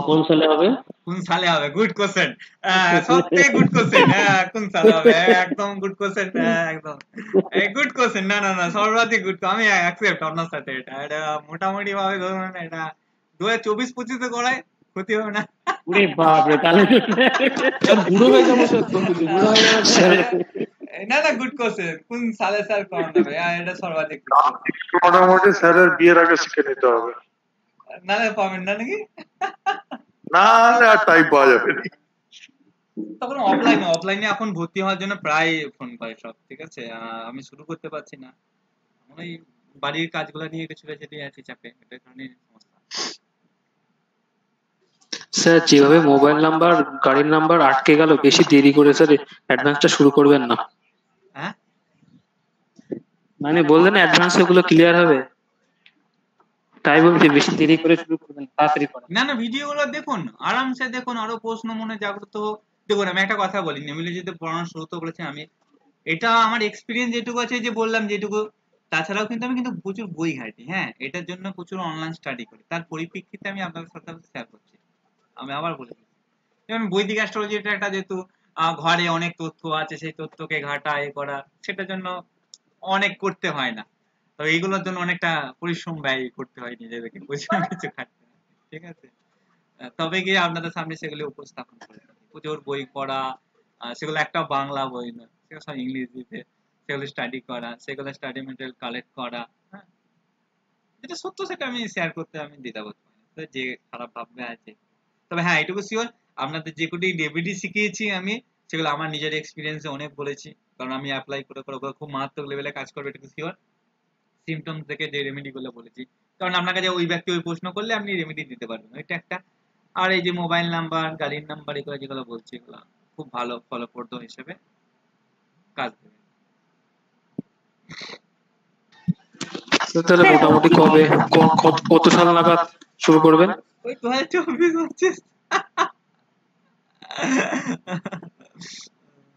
কোন সালে হবে? কোন সালে হবে? গুড কোশ্চেন, সবথেকে গুড কোশ্চেন। হ্যাঁ কোন সালে হবে, একদম গুড কোশ্চেন, একদম গুড কোশ্চেন। না না না, সর্বাধিক গুড, আমি অ্যাকসেপ্ট আপনার সাথে। এটা মোটামুটি ভাবে ধরুন এটা 2024-25 এ করায় ক্ষতি হবে না। ওরে বাপ রে, তাহলে বুড়ো হয়ে যাবো স্যার, তো বুড়ো হয়ে যাবো স্যার। না না, গুড কোশ্চেন, কোন সালে স্যার করানো হবে, এটা সর্বাধিক। মোটামুটি স্যারের বিয়ের আগে শিখে নিতে হবে। না না, পাবেন না নাকি? না আর টাইম পাওয়া যাবে না। তখন অফলাইনে এখন ভর্তি হওয়ার জন্য প্রায় ফোন করে সব, ঠিক আছে? আমি শুরু করতে পারছি না, ওই বাড়ির কাজগুলো নিয়ে একটু ছুটাছুটি আছি, চাপে, এটার কারণে সমস্যা। স্যার যেভাবে মোবাইল নাম্বার গাড়ির নাম্বার আটকে গেল, বেশি দেরি করে স্যার অ্যাডভান্সটা শুরু করবেন না। হ্যাঁ মানে বললেন অ্যাডভান্স এগুলো ক্লিয়ার হবে, তাই বলছি বেশি দেরি করে শুরু করবেন, তাড়াতাড়ি করেন। না না, ভিডিওগুলো দেখুন, আরামসে দেখুন, আরো প্রশ্ন মনে জাগ্রত দেখুন। আমি একটা কথা বলি, নিউমেরিতে পড়ানোর শুরুতে বলেছি আমি, এটা আমার এক্সপিরিয়েন্স যেটুকু আছে, যে বললাম যেটুকু, তাছাড়াও কিন্তু আমি কিন্তু প্রচুর বই ঘাঁটি, হ্যাঁ, এটার জন্য প্রচুর অনলাইন স্টাডি করি, তার পরিপ্রেক্ষিতে আমি আপনাদের সাথে শেয়ার করছি। আমি আবার বলে দিচ্ছি, যেমন বৈদিক অ্যাস্ট্রোলজি, এটা একটা যেহেতু ঘরে অনেক তথ্য আছে, সেই তথ্যকে ঘাটা এ করা, সেটার জন্য অনেক করতে হয় না। তো এইগুলোর জন্য অনেকটা পরিশ্রম ব্যয় করতে হয় নিজেদেরকে, প্রচুর কিছু খাটতে হয়, ঠিক আছে? তবে গিয়ে আপনাদের সামনে সেগুলো উপস্থাপন করে প্রচুর বই পড়া, সেগুলো একটা বাংলা বই না, সেগুলো সব ইংরেজিতে, সেগুলো স্টাডি করা, সেগুলো স্টাডি মেটেরিয়াল কালেক্ট করা, হ্যাঁ, যেটা সত্য সেটা আমি শেয়ার করতে আমি দ্বিধাবোধ করি না, যে খারাপ ভাববে আছে। তবে হ্যাঁ এটুকু শিওর, আপনাদের যে কোটি ডেবিটি শিখিয়েছি আমি, সেগুলো আমার নিজের এক্সপিরিয়েন্সে অনেক বলেছি, কারণ আমি অ্যাপ্লাই করে খুব মারাত্মক লেভেলে কাজ করবে, এটুকু শিওর। সিমটমস থেকে যে রেমেডি গুলো বলেছি, কারণ আপনার কাছে ওই ব্যক্তি ওই প্রশ্ন করলে আপনি রেমেডি দিতে পারবেন, এটা একটা। আর এই যে মোবাইল নাম্বার, গাড়ির নাম্বার, এগুলো যেগুলো বলছি, এগুলো খুব ভালো ফলপ্রদ হিসেবে কাজ দেবে। তাহলে মোটামুটি কবে, কত সাল নাগাদ শুরু করবেন? ওই 2024-25।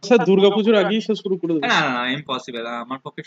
স্যার দুর্গাপুজোর আগেই শুরু করে দেবেন? না না না, ইম্পসিবল, আমার পক্ষে